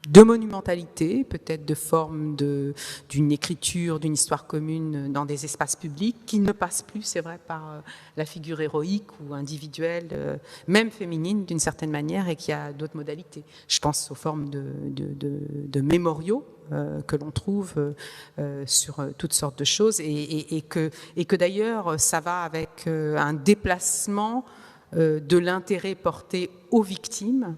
de monumentalité, peut-être de forme d'une écriture, d'une histoire commune dans des espaces publics qui ne passent plus, c'est vrai, par la figure héroïque ou individuelle, même féminine d'une certaine manière, et qui a d'autres modalités. Je pense aux formes de mémoriaux que l'on trouve sur toutes sortes de choses, et que d'ailleurs ça va avec un déplacement de l'intérêt porté aux victimes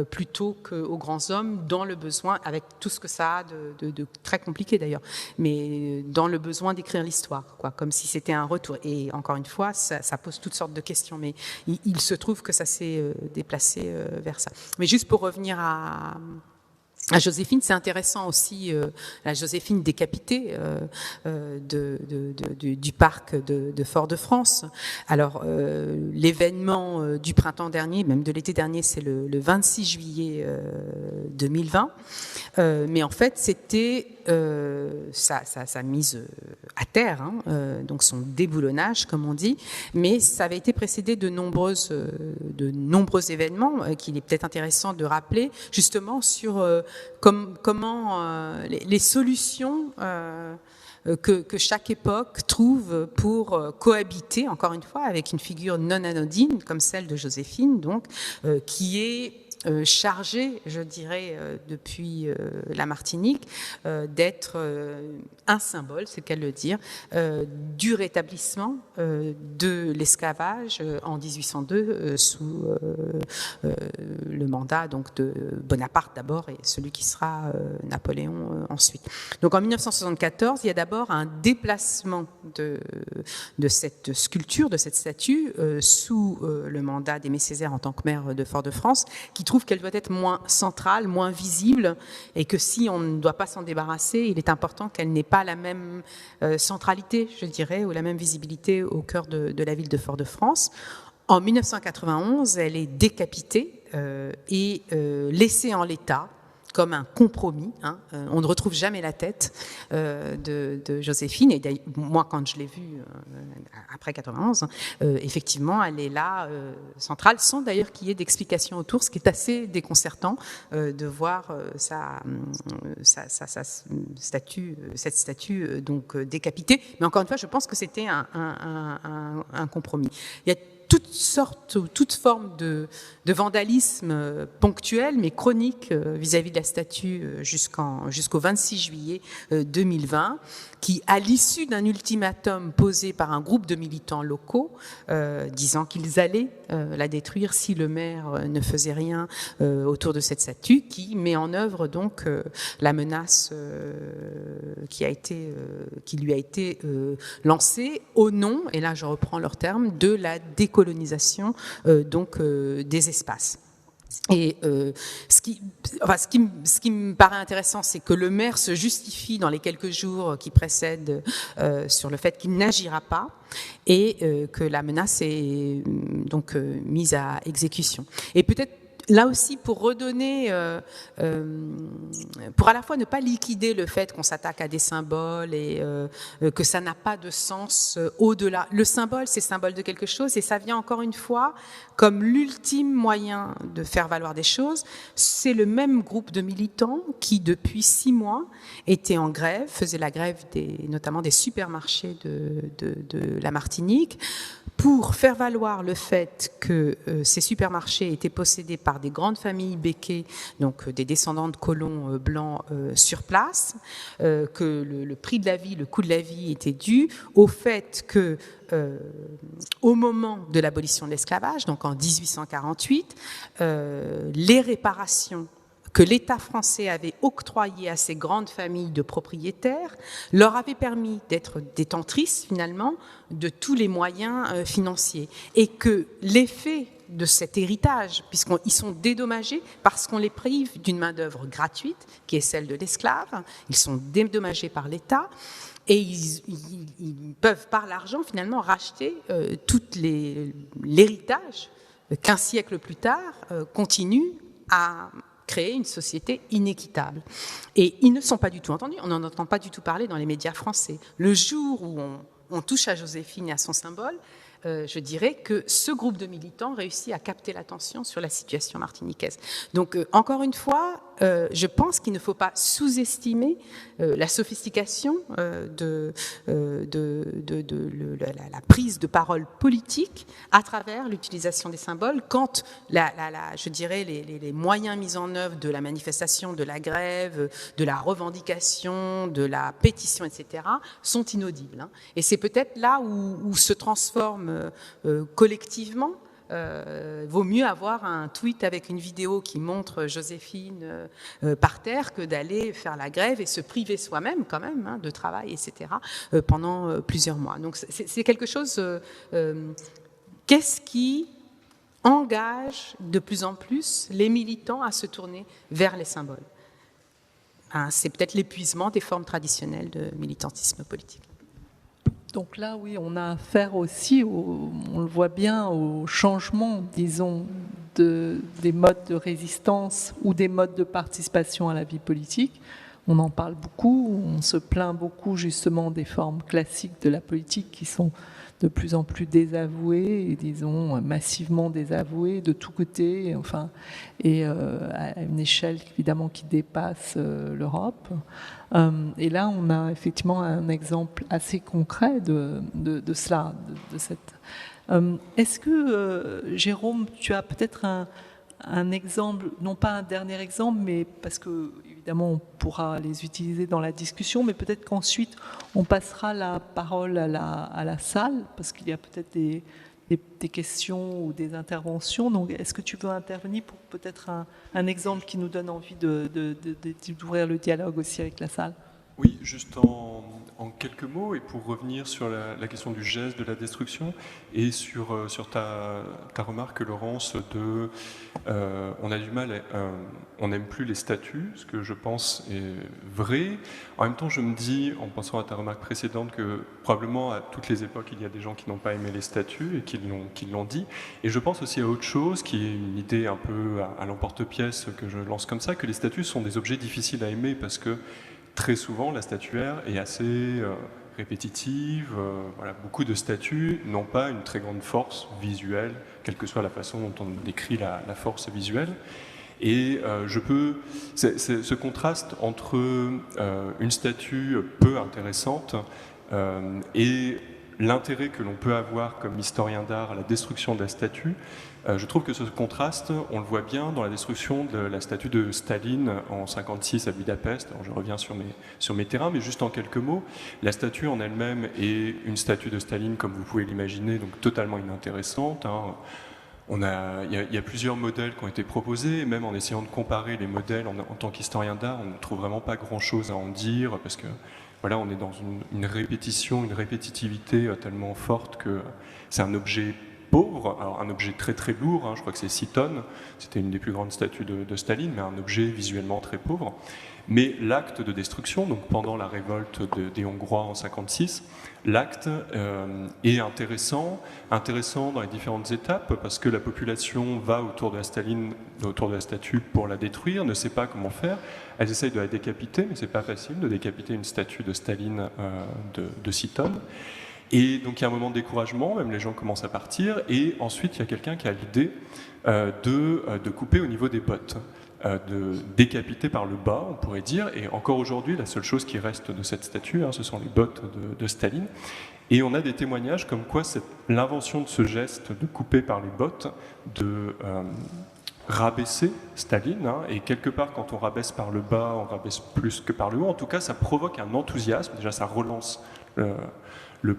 plutôt qu'aux grands hommes, dans le besoin, avec tout ce que ça a de très compliqué d'ailleurs, mais dans le besoin d'écrire l'histoire, quoi, comme si c'était un retour. Et encore une fois, ça pose toutes sortes de questions, mais il se trouve que ça s'est déplacé vers ça. Mais juste pour revenir à Joséphine, c'est intéressant aussi, la Joséphine décapitée du parc de Fort-de-France. Alors, l'événement du printemps dernier, même de l'été dernier, c'est le 26 juillet 2020. Mais en fait, c'était sa mise à terre, hein, donc son déboulonnage, comme on dit. Mais ça avait été précédé de nombreux événements qu'il est peut-être intéressant de rappeler, justement sur comment les solutions que chaque époque trouve pour cohabiter, encore une fois, avec une figure non anodine comme celle de Joséphine, donc, qui est chargée, je dirais, depuis la Martinique, d'être un symbole, c'est le cas de le dire, du rétablissement de l'esclavage en 1802 sous le mandat donc de Bonaparte d'abord et celui qui sera Napoléon ensuite. Donc en 1974, il y a d'abord un déplacement de cette sculpture, de cette statue sous le mandat d'Aimé Césaire en tant que maire de Fort-de-France, qui trouve qu'elle doit être moins centrale, moins visible, et que si on ne doit pas s'en débarrasser, il est important qu'elle n'ait pas la même centralité, je dirais, ou la même visibilité au cœur de la ville de Fort-de-France. En 1991, elle est décapitée et laissée en l'état, comme un compromis. Hein. On ne retrouve jamais la tête de Joséphine. Et moi, quand je l'ai vue après 91, effectivement, elle est là, centrale, sans d'ailleurs qu'il y ait d'explication autour, ce qui est assez déconcertant de voir cette statue donc décapitée. Mais encore une fois, je pense que c'était un compromis. Il y a toute forme de vandalisme ponctuel, mais chronique vis-à-vis de la statue jusqu'au 26 juillet 2020, qui, à l'issue d'un ultimatum posé par un groupe de militants locaux, disant qu'ils allaient la détruire si le maire ne faisait rien autour de cette statue, qui met en œuvre donc la menace qui lui a été lancée au nom, et là je reprends leurs termes, de la décolonisation des espaces. Et ce qui me paraît intéressant, c'est que le maire se justifie dans les quelques jours qui précèdent sur le fait qu'il n'agira pas et que la menace est donc mise à exécution. Et peut-être là aussi, pour redonner, pour à la fois ne pas liquider le fait qu'on s'attaque à des symboles et que ça n'a pas de sens au-delà. Le symbole, c'est symbole de quelque chose et ça vient encore une fois comme l'ultime moyen de faire valoir des choses. C'est le même groupe de militants qui, depuis 6 mois, était en grève, faisait la grève notamment des supermarchés de la Martinique, pour faire valoir le fait que ces supermarchés étaient possédés par des grandes familles béquées, donc des descendants de colons blancs sur place, que le prix de la vie, le coût de la vie était dû au fait que au moment de l'abolition de l'esclavage, donc en 1848, les réparations que l'État français avait octroyées à ces grandes familles de propriétaires leur avaient permis d'être détentrices finalement de tous les moyens financiers, et que l'effet de cet héritage, puisqu'ils sont dédommagés parce qu'on les prive d'une main-d'œuvre gratuite qui est celle de l'esclave, ils sont dédommagés par l'État. Et ils peuvent, par l'argent, finalement, racheter tout l'héritage qu'un siècle plus tard continue à créer une société inéquitable. Et ils ne sont pas du tout entendus. On n'en entend pas du tout parler dans les médias français. Le jour où on touche à Joséphine et à son symbole, je dirais que ce groupe de militants réussit à capter l'attention sur la situation martiniquaise. Donc, encore une fois, je pense qu'il ne faut pas sous-estimer la sophistication de la prise de parole politique à travers l'utilisation des symboles, quand je dirais les moyens mis en œuvre de la manifestation, de la grève, de la revendication, de la pétition, etc., sont inaudibles. Hein. Et c'est peut-être là où se transforme collectivement. Vaut mieux avoir un tweet avec une vidéo qui montre Joséphine par terre que d'aller faire la grève et se priver soi-même quand même de travail, etc., pendant plusieurs mois. Donc c'est quelque chose... qu'est-ce qui engage de plus en plus les militants à se tourner vers les symboles? C'est peut-être l'épuisement des formes traditionnelles de militantisme politique. Donc là, oui, on a affaire aussi, on le voit bien, au changement, disons, des modes de résistance ou des modes de participation à la vie politique. On en parle beaucoup, on se plaint beaucoup justement des formes classiques de la politique qui sont de plus en plus désavouées, et disons massivement désavouées de tous côtés, enfin, et à une échelle évidemment qui dépasse l'Europe. Et là, on a effectivement un exemple assez concret de cela, de cette. Est-ce que Jérôme, tu as peut-être un exemple, non pas un dernier exemple, mais parce que évidemment on pourra les utiliser dans la discussion, mais peut-être qu'ensuite on passera la parole à la salle, parce qu'il y a peut-être des questions ou des interventions. Donc est-ce que tu veux intervenir pour peut-être un exemple qui nous donne envie d'ouvrir le dialogue aussi avec la salle? Oui, juste En quelques mots, et pour revenir sur la question du geste, de la destruction, et sur ta remarque, Laurence, on a du mal, on n'aime plus les statues, ce que je pense est vrai. En même temps, je me dis, en pensant à ta remarque précédente, que probablement à toutes les époques, il y a des gens qui n'ont pas aimé les statues et qui l'ont dit. Et je pense aussi à autre chose, qui est une idée un peu à l'emporte-pièce que je lance comme ça, que les statues sont des objets difficiles à aimer parce que très souvent, la statuaire est assez répétitive. Voilà, beaucoup de statues n'ont pas une très grande force visuelle, quelle que soit la façon dont on décrit la force visuelle. Et ce contraste entre une statue peu intéressante et l'intérêt que l'on peut avoir comme historien d'art à la destruction de la statue, je trouve que ce contraste, on le voit bien dans la destruction de la statue de Staline en 1956 à Budapest. Alors je reviens sur mes terrains, mais juste en quelques mots, la statue en elle-même est une statue de Staline, comme vous pouvez l'imaginer, donc totalement inintéressante. Il y a plusieurs modèles qui ont été proposés, et même en essayant de comparer les modèles en tant qu'historien d'art, on ne trouve vraiment pas grand-chose à en dire, parce que voilà, on est dans une répétition, une répétitivité tellement forte que c'est un objet pauvre, alors un objet très très lourd, je crois que c'est 6 tonnes, c'était une des plus grandes statues de Staline, mais un objet visuellement très pauvre. Mais l'acte de destruction, donc pendant la révolte des Hongrois en 1956, l'acte est intéressant dans les différentes étapes, parce que la population va autour de la statue pour la détruire, ne sait pas comment faire. Elles essayent de la décapiter, mais c'est pas facile de décapiter une statue de Staline de 6 tonnes. Et donc il y a un moment de découragement, même les gens commencent à partir, et ensuite il y a quelqu'un qui a l'idée de couper au niveau des bottes, de décapiter par le bas, on pourrait dire, et encore aujourd'hui la seule chose qui reste de cette statue, ce sont les bottes de Staline. Et on a des témoignages comme quoi l'invention de ce geste de couper par les bottes, de rabaisser Staline, et quelque part quand on rabaisse par le bas, on rabaisse plus que par le haut, en tout cas ça provoque un enthousiasme, déjà ça relance le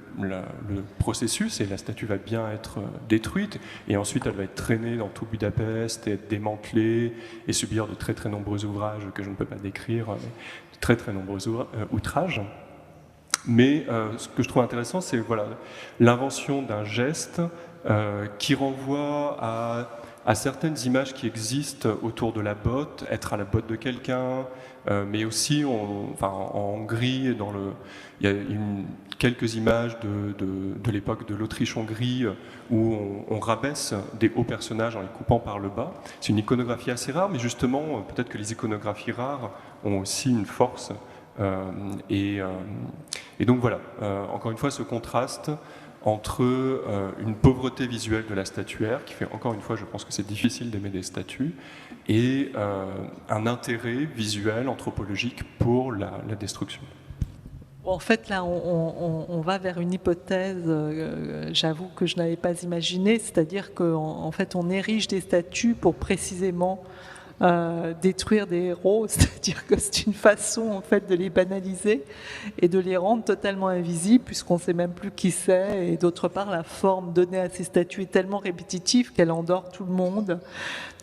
processus, et la statue va bien être détruite, et ensuite elle va être traînée dans tout Budapest, et être démantelée, et subir de très très nombreux ouvrages que je ne peux pas décrire, de très très nombreux outrages. Mais ce que je trouve intéressant, c'est l'invention d'un geste qui renvoie à certaines images qui existent autour de la botte, être à la botte de quelqu'un, mais aussi en Hongrie, il y a quelques images de l'époque de l'Autriche-Hongrie où on rabaisse des hauts personnages en les coupant par le bas. C'est une iconographie assez rare, mais justement, peut-être que les iconographies rares ont aussi une force. Et donc voilà, encore une fois, ce contraste entre une pauvreté visuelle de la statuaire, qui fait encore une fois, je pense que c'est difficile d'aimer des statues, et un intérêt visuel, anthropologique pour la destruction. En fait, là, on va vers une hypothèse, j'avoue que je n'avais pas imaginée, c'est-à-dire qu'en fait, on érige des statues pour précisément détruire des héros, c'est-à-dire que c'est une façon en fait de les banaliser et de les rendre totalement invisibles puisqu'on ne sait même plus qui c'est, et d'autre part la forme donnée à ces statues est tellement répétitive qu'elle endort tout le monde.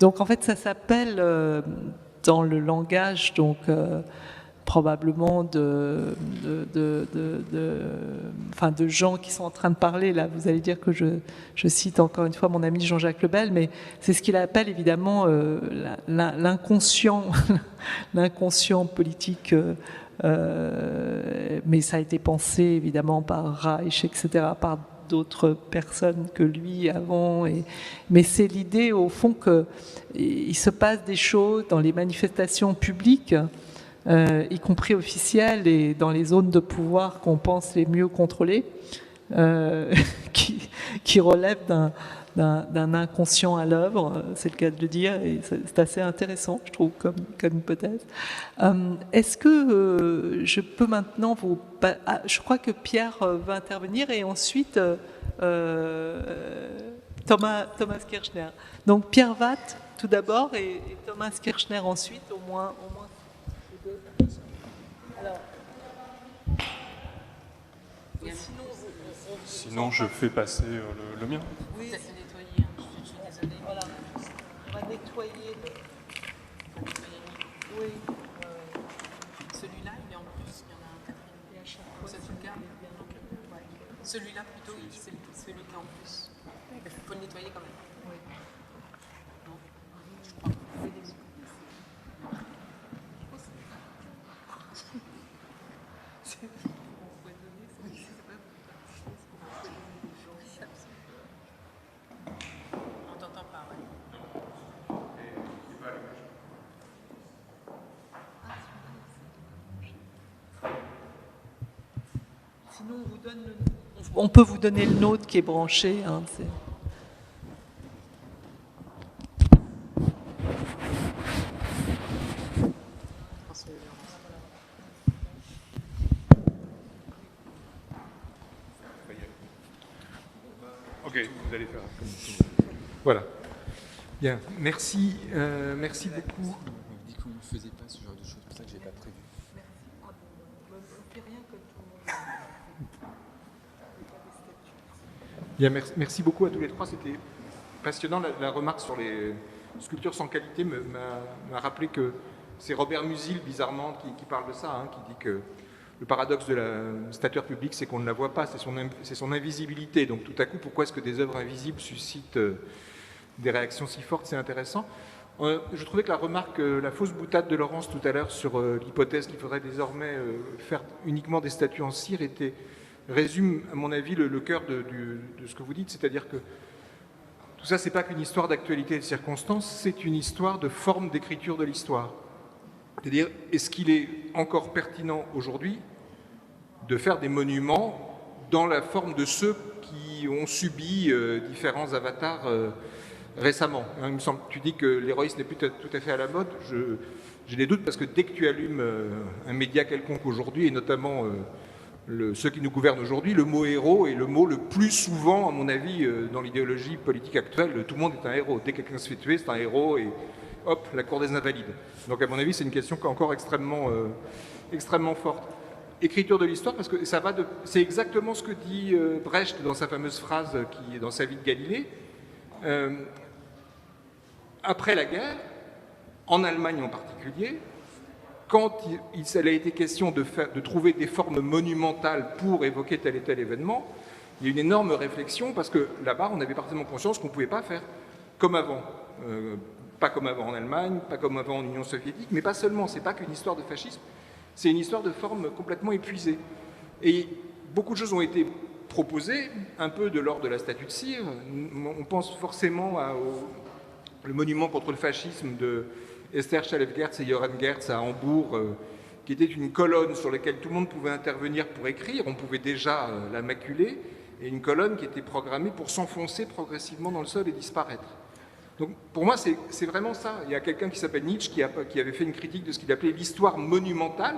Donc en fait ça s'appelle dans le langage probablement de gens qui sont en train de parler. Là, vous allez dire que je cite encore une fois mon ami Jean-Jacques Lebel, mais c'est ce qu'il appelle évidemment l'inconscient, l'inconscient politique. Mais ça a été pensé évidemment par Reich, etc., par d'autres personnes que lui avant. Mais c'est l'idée au fond qu'il se passe des choses dans les manifestations publiques, y compris officielles et dans les zones de pouvoir qu'on pense les mieux contrôlées, qui relèvent d'un inconscient à l'œuvre, c'est le cas de le dire, et c'est assez intéressant, je trouve, comme hypothèse. Est-ce que je peux maintenant je crois que Pierre va intervenir, et ensuite Thomas Kirchner. Donc Pierre Watt tout d'abord, et Thomas Kirchner ensuite, au moins. Alors, sinon, je fais passer le mien. Oui, c'est nettoyer. Je suis désolée. Voilà. On va nettoyer. Oui. Celui-là, il est en plus, il y en a un quatrième. Celui-là plutôt, c'est celui qui est en plus. Il faut le nettoyer quand même. Oui. Non, je crois. On t'entend pas, ouais. Sinon, on peut vous donner le nôtre qui est branché. Hein, Ok, vous allez faire comme tout. Voilà. Bien, merci, merci beaucoup. On dit que vous ne faisiez pas ce genre de choses, c'est pour ça que je n'ai pas prévu. Bien, merci beaucoup à tous les trois. C'était passionnant. La remarque sur les sculptures sans qualité m'a rappelé que c'est Robert Musil, bizarrement, qui parle de ça, hein, qui dit que le paradoxe de la statuaire publique, c'est qu'on ne la voit pas, c'est son invisibilité. Donc tout à coup, pourquoi est-ce que des œuvres invisibles suscitent des réactions si fortes? C'est intéressant. Je trouvais que la remarque, la fausse boutade de Laurence tout à l'heure sur l'hypothèse qu'il faudrait désormais faire uniquement des statues en cire résume, à mon avis, le cœur de ce que vous dites, c'est-à-dire que tout ça, c'est pas qu'une histoire d'actualité et de circonstances, c'est une histoire de forme d'écriture de l'histoire. C'est-à-dire, est-ce qu'il est encore pertinent aujourd'hui de faire des monuments dans la forme de ceux qui ont subi différents avatars récemment, hein? Il me semble, tu dis que l'héroïsme n'est plus tout à fait à la mode. J'ai des doutes parce que dès que tu allumes un média quelconque aujourd'hui, et notamment ceux qui nous gouvernent aujourd'hui, le mot héros est le mot le plus souvent, à mon avis, dans l'idéologie politique actuelle. Tout le monde est un héros. Dès que quelqu'un se fait tuer, c'est un héros et hop, la cour des invalides. Donc à mon avis, c'est une question qui est encore extrêmement forte. Écriture de l'histoire, parce que c'est exactement ce que dit Brecht dans sa fameuse phrase qui est dans sa vie de Galilée. Après la guerre, en Allemagne en particulier, quand il a été question de trouver des formes monumentales pour évoquer tel et tel événement, il y a une énorme réflexion parce que là-bas, on avait parfaitement conscience qu'on ne pouvait pas faire comme avant. Pas comme avant en Allemagne, pas comme avant en Union soviétique, mais pas seulement. C'est pas qu'une histoire de fascisme, c'est une histoire de formes complètement épuisées. Et beaucoup de choses ont été proposées, un peu de l'ordre de la statue de cire. On pense forcément le monument contre le fascisme de Esther Schalef-Gertz et Johann Gertz à Hambourg, qui était une colonne sur laquelle tout le monde pouvait intervenir pour écrire. On pouvait déjà la maculer, et une colonne qui était programmée pour s'enfoncer progressivement dans le sol et disparaître. Donc pour moi, c'est vraiment ça. Il y a quelqu'un qui s'appelle Nietzsche qui avait fait une critique de ce qu'il appelait l'histoire monumentale.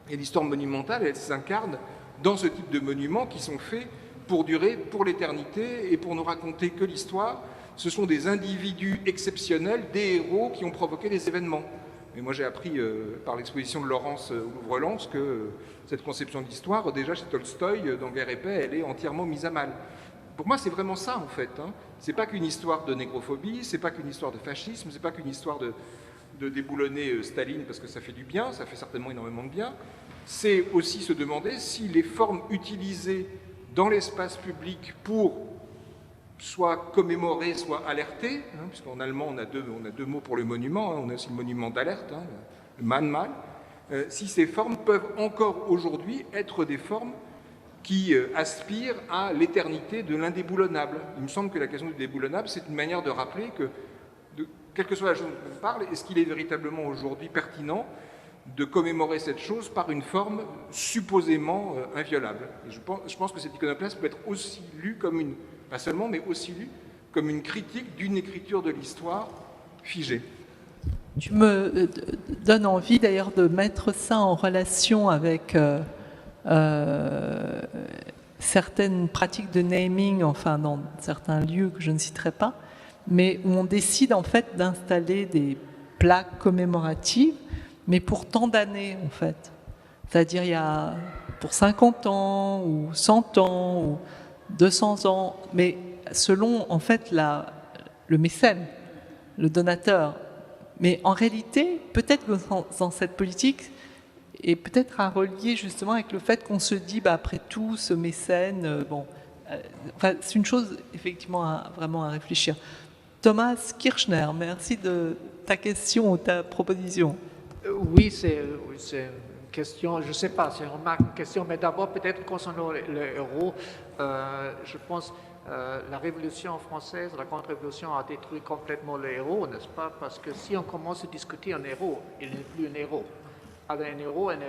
Et l'histoire monumentale, elle s'incarne dans ce type de monuments qui sont faits pour durer, pour l'éternité, et pour nous raconter que l'histoire, ce sont des individus exceptionnels, des héros qui ont provoqué des événements. Mais moi, j'ai appris par l'exposition de Laurence Louvre-Lens que cette conception de l'histoire, déjà chez Tolstoï, dans Guerre et Paix, elle est entièrement mise à mal. Pour moi, c'est vraiment ça, en fait. Hein. C'est pas qu'une histoire de négrophobie, c'est pas qu'une histoire de fascisme, c'est pas qu'une histoire de déboulonner Staline parce que ça fait du bien, ça fait certainement énormément de bien. C'est aussi se demander si les formes utilisées dans l'espace public pour soit commémorer, soit alerter, hein, puisqu'en allemand on a deux mots pour le monument, hein, on a aussi le monument d'alerte, hein, le Mahnmal, si ces formes peuvent encore aujourd'hui être des formes qui aspirent à l'éternité de l'indéboulonnable. Il me semble que la question du déboulonnable, c'est une manière de rappeler que, quelle que soit la chose dont on parle, est-ce qu'il est véritablement aujourd'hui pertinent de commémorer cette chose par une forme supposément inviolable. Et je pense que cette iconoclaste peut être aussi lue comme pas seulement, mais aussi lue comme une critique d'une écriture de l'histoire figée. Tu me donnes envie d'ailleurs de mettre ça en relation avec certaines pratiques de naming, enfin dans certains lieux que je ne citerai pas, mais où on décide en fait d'installer des plaques commémoratives, mais pour tant d'années en fait. C'est-à-dire il y a pour 50 ans ou 100 ans ou 200 ans, mais selon en fait le mécène, le donateur. Mais en réalité, peut-être que dans cette politique, et peut-être à relier justement avec le fait qu'on se dit, après tout, ce mécène, enfin, c'est une chose effectivement vraiment à réfléchir. Thomas Kirchner, merci de ta question ou ta proposition. Oui, c'est une question, je ne sais pas, c'est une question, mais d'abord peut-être concernant le euro, je pense la Révolution française, la contre-révolution a détruit complètement le euro, n'est-ce pas? Parce que si on commence à discuter un euro, il n'est plus un euro. Alors un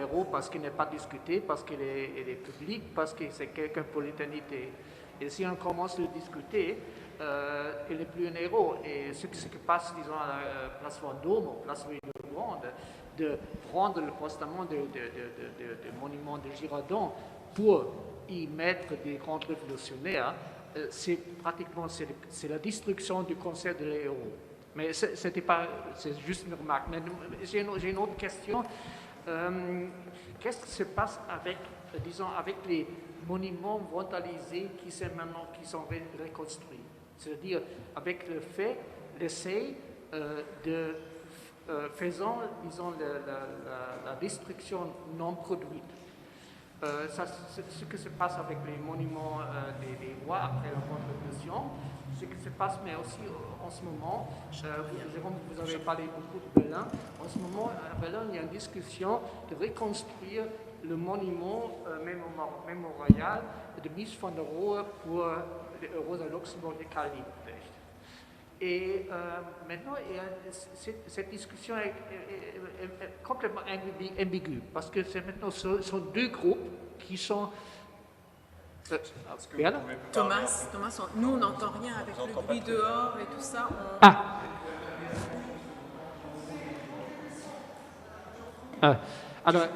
euro parce qu'il n'est pas discuté, parce qu'il est public, parce que c'est quelqu'un pour l'éternité. Et si on commence à le discuter, il n'est plus un euro. Et ce qui se passe, disons, à la place Vendôme, ou place Louis-le-Grand, de prendre le postament de monument de Girardon pour y mettre des contre-révolutionnaires, c'est pratiquement la destruction du concept de l'euro. Mais c'est juste une remarque. Mais j'ai une autre question. Qu'est-ce qui se passe avec, disons, avec les monuments vandalisés qui sont reconstruits? C'est-à-dire avec le fait, l'essai de faisant, disons, la destruction non produite. Ce qui se passe avec les monuments des rois après la Constitution, ce qui se passe, mais aussi en ce moment, Jérôme, vous avez parlé beaucoup de Berlin, en ce moment, à Berlin, il y a une discussion de reconstruire le monument mémorial de Mies van der Rohe pour Rosa Luxemburg et Karl Liebknecht. Et maintenant, cette discussion est complètement ambiguë, parce que maintenant, ce sont deux groupes qui sont... Thomas, nous on n'entend rien avec le bruit dehors et tout ça. Alors,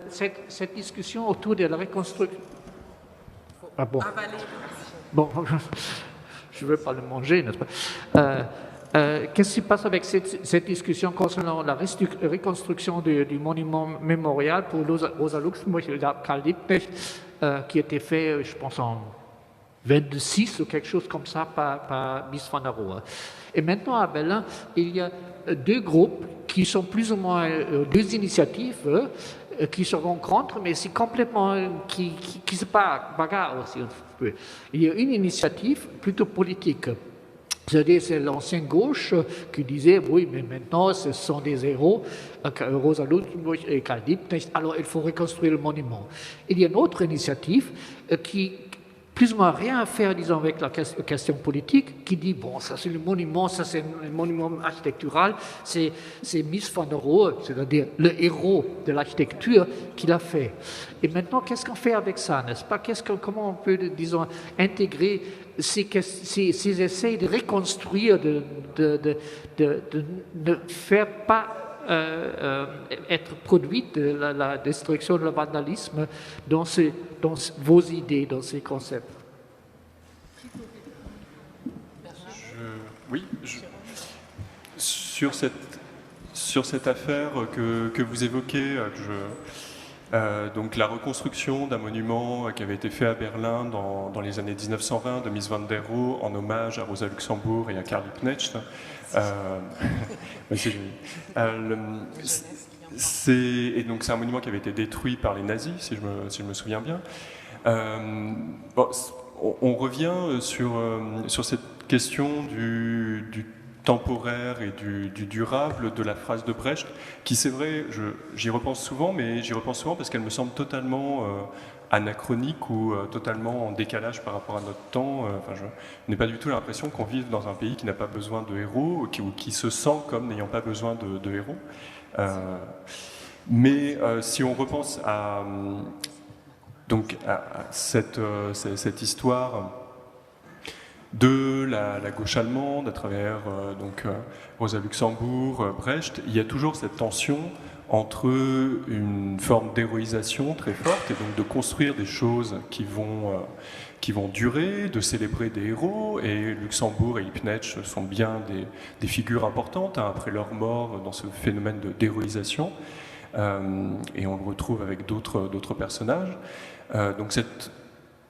cette discussion autour de la reconstruction... Bon, je ne veux pas le manger, n'est-ce pas? Qu'est-ce qui se passe avec cette discussion concernant la reconstruction du monument mémorial pour Rosa Luxemburg et Karl Liebknecht, qui a été fait, je pense, en 26 ou quelque chose comme ça par Mies van der Rohe. Et maintenant, à Berlin, il y a deux groupes qui sont plus ou moins deux initiatives qui se rencontrent, mais c'est complètement qui se bagarrent aussi un peu. Il y a une initiative plutôt politique. C'est-à-dire, c'est l'ancienne gauche qui disait, oui, mais maintenant, ce sont des héros, Rosa Luxemburg et Karl Liebknecht, alors il faut reconstruire le monument. Il y a une autre initiative qui, plus ou moins rien à faire, disons, avec la question politique, qui dit, bon, ça c'est le monument, ça c'est un monument architectural, c'est Mies van der Rohe, c'est-à-dire le héros de l'architecture, qui l'a fait. Et maintenant, qu'est-ce qu'on fait avec ça, n'est-ce pas? Comment on peut, disons, intégrer ces essais de reconstruire, de ne faire pas être produite la destruction, le vandalisme dans vos idées, dans ces concepts. Sur cette affaire que vous évoquez, donc la reconstruction d'un monument qui avait été fait à Berlin dans les années 1920 de Mies van der Rohe en hommage à Rosa Luxemburg et à Karl Liebknecht. Et donc c'est un monument qui avait été détruit par les nazis, si je me souviens bien. On revient sur cette question du temporaire et du durable de la phrase de Brecht, qui c'est vrai, j'y repense souvent, mais j'y repense souvent parce qu'elle me semble totalement anachronique ou totalement en décalage par rapport à notre temps. Je n'ai pas du tout l'impression qu'on vive dans un pays qui n'a pas besoin de héros ou qui se sent comme n'ayant pas besoin de héros. Mais si on repense à cette histoire de la gauche allemande à travers Rosa Luxemburg, Brecht, il y a toujours cette tension entre une forme d'héroïsation très forte et donc de construire des choses qui vont durer, de célébrer des héros, et Luxembourg et Liebknecht sont bien des figures importantes après leur mort dans ce phénomène d'héroïsation, et on le retrouve avec d'autres personnages. Donc cette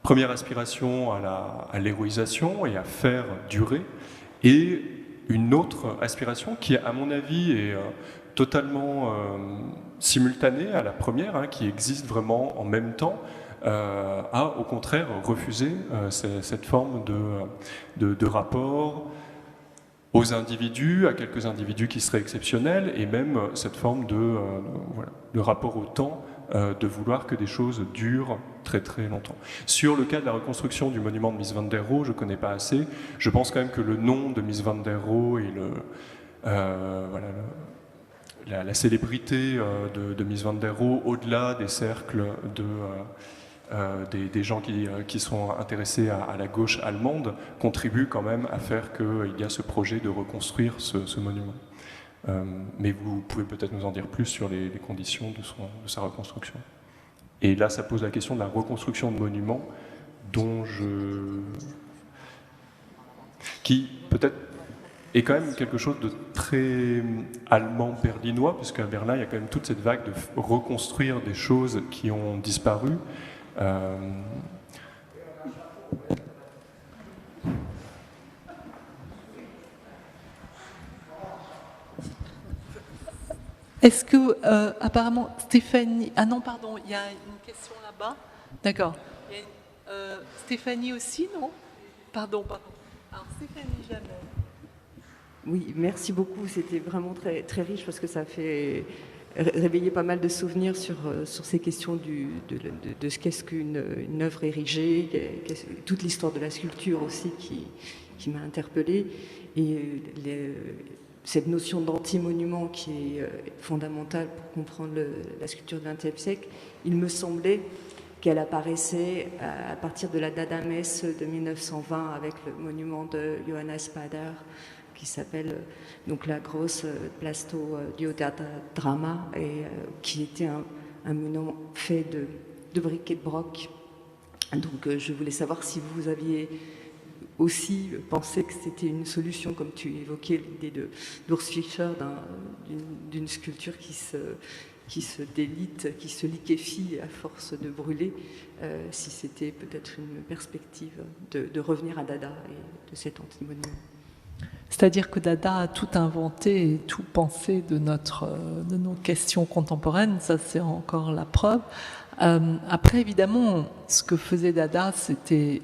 première aspiration à l'héroïsation et à faire durer, et une autre aspiration qui, à mon avis, est totalement simultanée à la première, hein, qui existe vraiment en même temps, a au contraire refusé cette forme de rapport aux individus, à quelques individus qui seraient exceptionnels, et même cette forme de rapport au temps, de vouloir que des choses durent très très longtemps. Sur le cas de la reconstruction du monument de Mies van der Rohe, je ne connais pas assez. Je pense quand même que le nom de Mies van der Rohe et la célébrité de Mies van der Rohe, au-delà des cercles des gens qui sont intéressés à la gauche allemande, contribue quand même à faire qu'il y a ce projet de reconstruire ce monument. Mais vous pouvez peut-être nous en dire plus sur les conditions de sa reconstruction. Et là, ça pose la question de la reconstruction de monuments, qui peut-être est quand même quelque chose de très allemand berlinois, puisqu'à Berlin, il y a quand même toute cette vague de reconstruire des choses qui ont disparu. Est-ce que, apparemment, Stéphanie... Ah non, pardon, il y a une question là-bas. D'accord. Stéphanie aussi, non? Pardon. Alors, Stéphanie Jamel. Oui, merci beaucoup. C'était vraiment très, très riche parce que ça fait réveiller pas mal de souvenirs sur ces questions de ce qu'est-ce qu'une œuvre érigée, toute l'histoire de la sculpture aussi qui m'a interpellée. Et cette notion d'anti-monument qui est fondamentale pour comprendre la sculpture du XXe siècle, il me semblait qu'elle apparaissait à partir de la Dada-Messe de 1920 avec le monument de Johannes Bader qui s'appelle donc la grosse Plasto Diodrama et qui était un monument fait de briquet de broc. Donc je voulais savoir si vous aviez aussi pensé que c'était une solution, comme tu évoquais l'idée d'Urs Fischer, d'une sculpture qui se délite, qui se liquéfie à force de brûler, si c'était peut-être une perspective de revenir à Dada et de cet antimonument. C'est-à-dire que Dada a tout inventé et tout pensé de nos questions contemporaines, ça c'est encore la preuve. Après, évidemment, ce que faisait Dada, c'était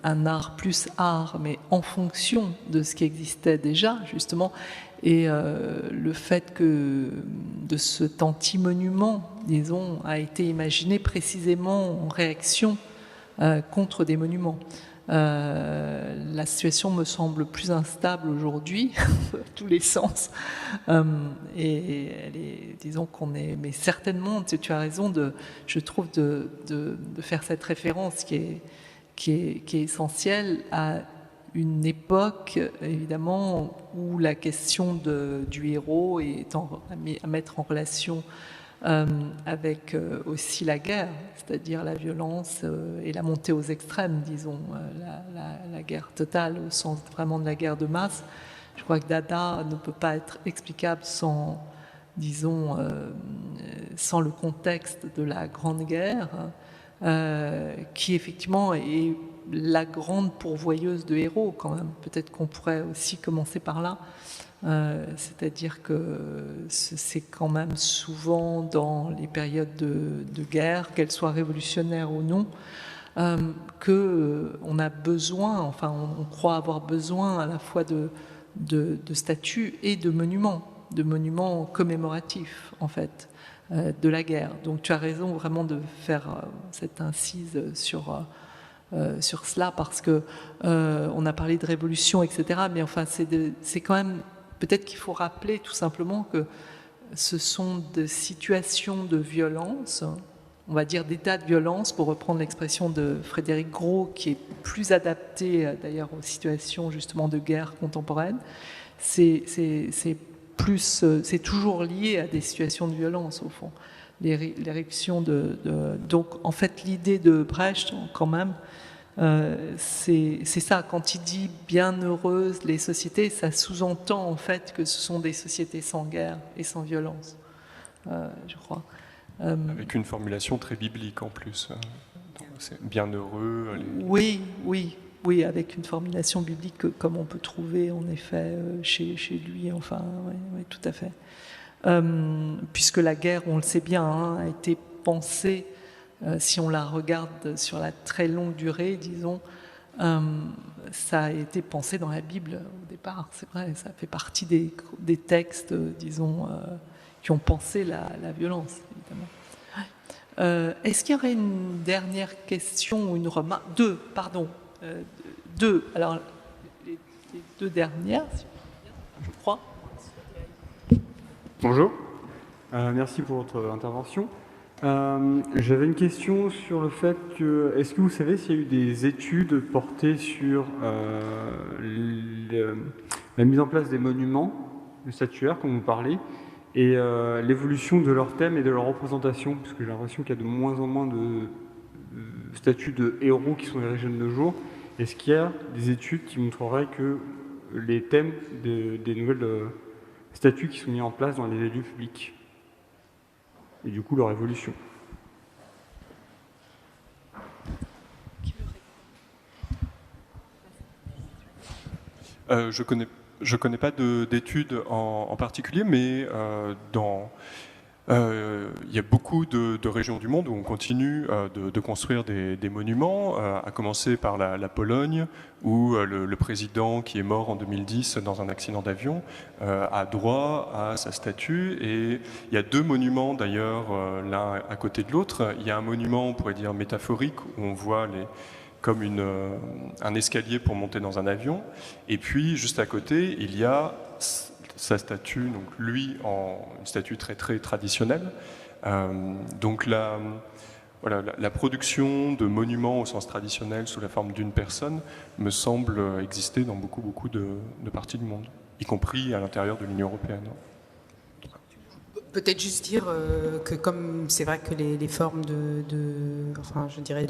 un art plus art, mais en fonction de ce qui existait déjà, justement. Et le fait que de cet anti-monument, disons, a été imaginé précisément en réaction contre des monuments. La situation me semble plus instable aujourd'hui, dans tous les sens. Et elle est, disons qu'on est, mais certainement, tu as raison, je trouve, de faire cette référence qui est essentielle à une époque, évidemment, où la question du héros est à mettre en relation avec aussi la guerre, c'est-à-dire la violence et la montée aux extrêmes, disons, la guerre totale au sens vraiment de la guerre de masse. Je crois que Dada ne peut pas être explicable sans, disons, sans le contexte de la Grande Guerre, qui effectivement est la grande pourvoyeuse de héros quand même. Peut-être qu'on pourrait aussi commencer par là. C'est-à-dire que c'est quand même souvent dans les périodes de guerre, qu'elles soient révolutionnaires ou non, qu'on a besoin, enfin on croit avoir besoin à la fois de statues et de monuments commémoratifs en fait, de la guerre. Donc tu as raison vraiment de faire cette incise sur cela parce que on a parlé de révolution, etc. Mais enfin c'est quand même... Peut-être qu'il faut rappeler tout simplement que ce sont des situations de violence, on va dire d'état de violence, pour reprendre l'expression de Frédéric Gros, qui est plus adapté d'ailleurs aux situations justement de guerre contemporaine. C'est toujours lié à des situations de violence au fond. L'érection donc en fait l'idée de Brecht quand même. C'est ça, quand il dit bienheureuses les sociétés, ça sous-entend en fait que ce sont des sociétés sans guerre et sans violence, je crois. Avec une formulation très biblique en plus. C'est bienheureux. Oui, avec une formulation biblique comme on peut trouver en effet chez lui, enfin, oui, tout à fait. puisque la guerre, on le sait bien, hein, a été pensée, si on la regarde sur la très longue durée, disons, ça a été pensé dans la Bible au départ, c'est vrai, ça fait partie des textes, disons, qui ont pensé la violence, évidemment. Est-ce qu'il y aurait une dernière question ou une remarque? Deux, pardon. Deux. Alors, les deux dernières, je crois. Bonjour. Merci pour votre intervention. J'avais une question sur le fait que, est-ce que vous savez s'il y a eu des études portées sur la mise en place des monuments, les statuaires, comme vous parlez, et l'évolution de leur thème et de leur représentation, parce que j'ai l'impression qu'il y a de moins en moins de statues de héros qui sont érigés de nos jours. Est-ce qu'il y a des études qui montreraient que les thèmes des nouvelles statues qui sont mises en place dans les lieux publics, et du coup leur évolution? Je connais pas d'études en particulier, mais il y a beaucoup de régions du monde où on continue de construire des monuments, à commencer par la Pologne, où le président qui est mort en 2010 dans un accident d'avion a droit à sa statue. Et il y a deux monuments d'ailleurs, l'un à côté de l'autre. Il y a un monument, on pourrait dire métaphorique, où on voit comme un escalier pour monter dans un avion. Et puis, juste à côté, il y a sa statue, donc lui, une statue très, très traditionnelle. Donc la production de monuments au sens traditionnel sous la forme d'une personne me semble exister dans beaucoup, beaucoup de parties du monde, y compris à l'intérieur de l'Union européenne. Peut-être juste dire que comme c'est vrai que les formes de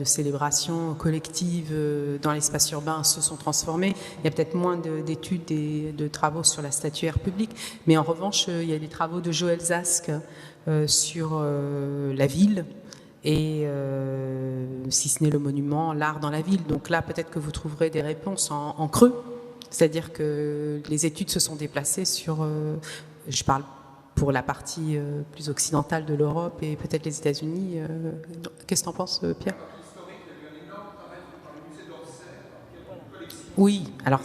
célébration collective dans l'espace urbain se sont transformées, il y a peut-être moins d'études et de travaux sur la statuaire publique, mais en revanche, il y a des travaux de Joël Zask sur la ville et, si ce n'est le monument, l'art dans la ville. Donc là, peut-être que vous trouverez des réponses en creux, c'est-à-dire que les études se sont déplacées sur, je parle pour la partie plus occidentale de l'Europe et peut-être les États-Unis. Qu'est-ce que tu en penses, Pierre? Oui, alors...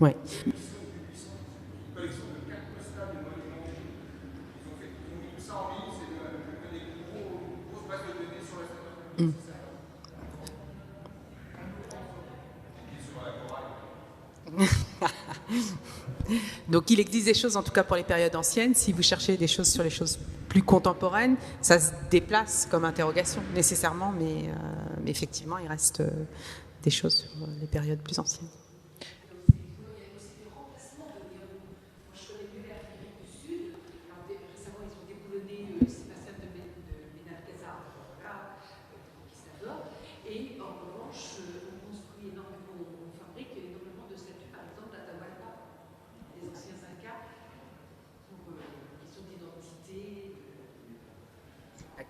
Ouais. Donc il existe des choses, en tout cas pour les périodes anciennes. Si vous cherchez des choses sur les choses plus contemporaines, ça se déplace comme interrogation nécessairement, mais effectivement il reste des choses sur les périodes plus anciennes.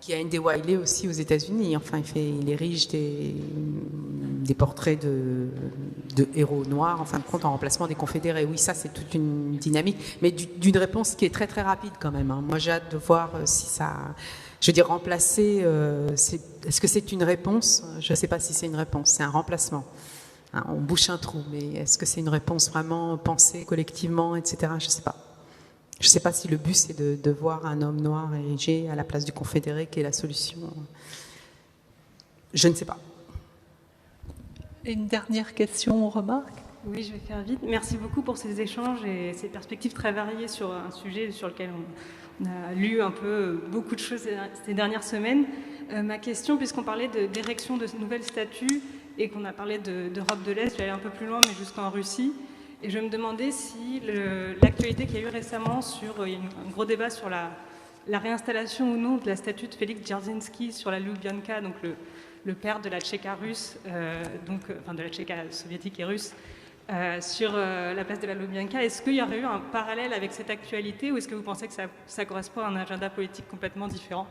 Qui a Andy Wiley aussi aux États-Unis. Enfin, il érige des portraits de héros noirs, en fin de compte, en remplacement des confédérés. Oui, ça, c'est toute une dynamique, mais d'une réponse qui est très, très rapide quand même. Hein. Moi, j'ai hâte de voir si ça... Je veux dire, remplacer, est-ce que c'est une réponse? Je ne sais pas si c'est une réponse, c'est un remplacement. Hein, on bouche un trou, mais est-ce que c'est une réponse vraiment pensée collectivement, etc. Je ne sais pas. Je ne sais pas si le but, c'est de voir un homme noir érigé à la place du confédéré qui est la solution. Je ne sais pas. Et une dernière question ou remarque? Oui, je vais faire vite. Merci beaucoup pour ces échanges et ces perspectives très variées sur un sujet sur lequel on a lu un peu beaucoup de choses ces dernières semaines. Ma question, puisqu'on parlait d'érection de nouvelles statues et qu'on a parlé d'Europe de l'Est, je vais aller un peu plus loin, mais jusqu'en Russie. Et je me demandais si l'actualité qu'il y a eu récemment il y a un gros débat sur la réinstallation ou non de la statue de Félix Dzerzhinsky sur la Lubyanka, donc le père de la Tchéka russe, de la Tchéka soviétique et russe, sur la place de la Lubyanka. Est-ce qu'il y aurait eu un parallèle avec cette actualité ou est-ce que vous pensez que ça correspond à un agenda politique complètement différent?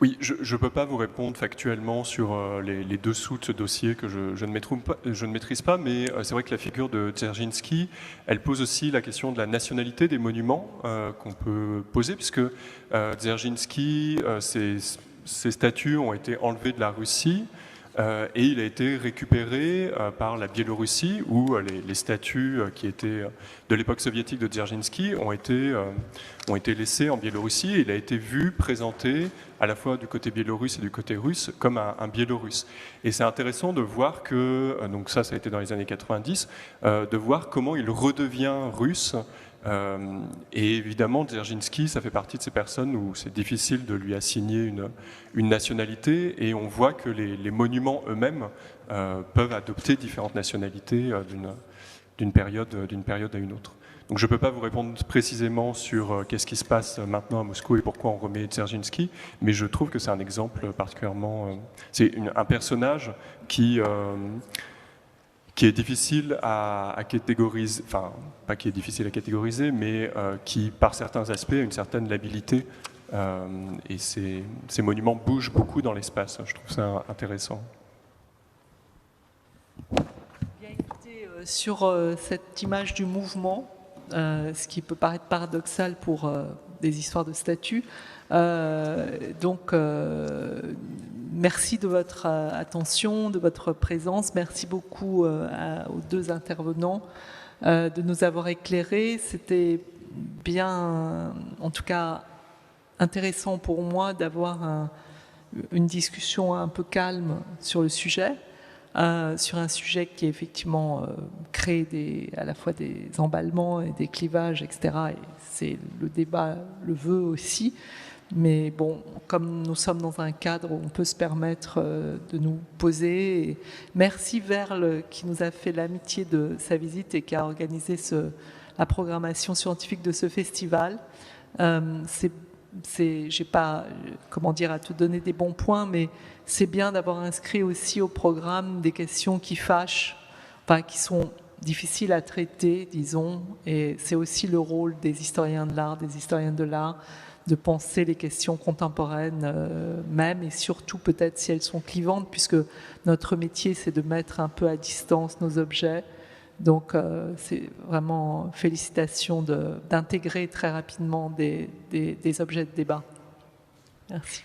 Oui, je ne peux pas vous répondre factuellement sur les dessous de ce dossier que je ne maîtrise pas, mais c'est vrai que la figure de Dzerzhinsky, elle pose aussi la question de la nationalité des monuments qu'on peut poser, puisque Dzerzhinsky, ses statues ont été enlevées de la Russie, et il a été récupéré par la Biélorussie, où les statues qui étaient de l'époque soviétique de Dzerzhinsky ont été laissées en Biélorussie. Et il a été vu, présenté à la fois du côté biélorusse et du côté russe comme un Biélorusse. Et c'est intéressant de voir que, donc ça a été dans les années 90, de voir comment il redevient russe. Et évidemment, Dzerzhinsky, ça fait partie de ces personnes où c'est difficile de lui assigner une nationalité, et on voit que les monuments eux-mêmes peuvent adopter différentes nationalités d'une période à une autre. Donc je ne peux pas vous répondre précisément sur qu'est-ce qui se passe maintenant à Moscou et pourquoi on remet Dzerzhinsky, mais je trouve que c'est un exemple particulièrement... c'est un personnage qui est difficile à catégoriser, enfin, pas qui est difficile à catégoriser, mais qui, par certains aspects, a une certaine labilité. Et ces monuments bougent beaucoup dans l'espace. Je trouve ça intéressant. Bien, écoutez, sur cette image du mouvement, ce qui peut paraître paradoxal pour des histoires de statues, merci de votre attention, de votre présence. Merci beaucoup aux deux intervenants de nous avoir éclairés. C'était bien, en tout cas, intéressant pour moi d'avoir une discussion un peu calme sur le sujet, sur un sujet qui effectivement crée à la fois des emballements et des clivages, etc. Et c'est le débat le veut aussi. Mais bon, comme nous sommes dans un cadre où on peut se permettre de nous poser. Et merci Verle qui nous a fait l'amitié de sa visite et qui a organisé la programmation scientifique de ce festival. J'ai pas, comment dire, à te donner des bons points, mais c'est bien d'avoir inscrit aussi au programme des questions qui fâchent, enfin qui sont difficiles à traiter, disons. Et c'est aussi le rôle des historiens de l'art, des historiennes de l'art, de penser les questions contemporaines même, et surtout peut-être si elles sont clivantes, puisque notre métier c'est de mettre un peu à distance nos objets. Donc c'est vraiment félicitations d'intégrer très rapidement des objets de débat. Merci.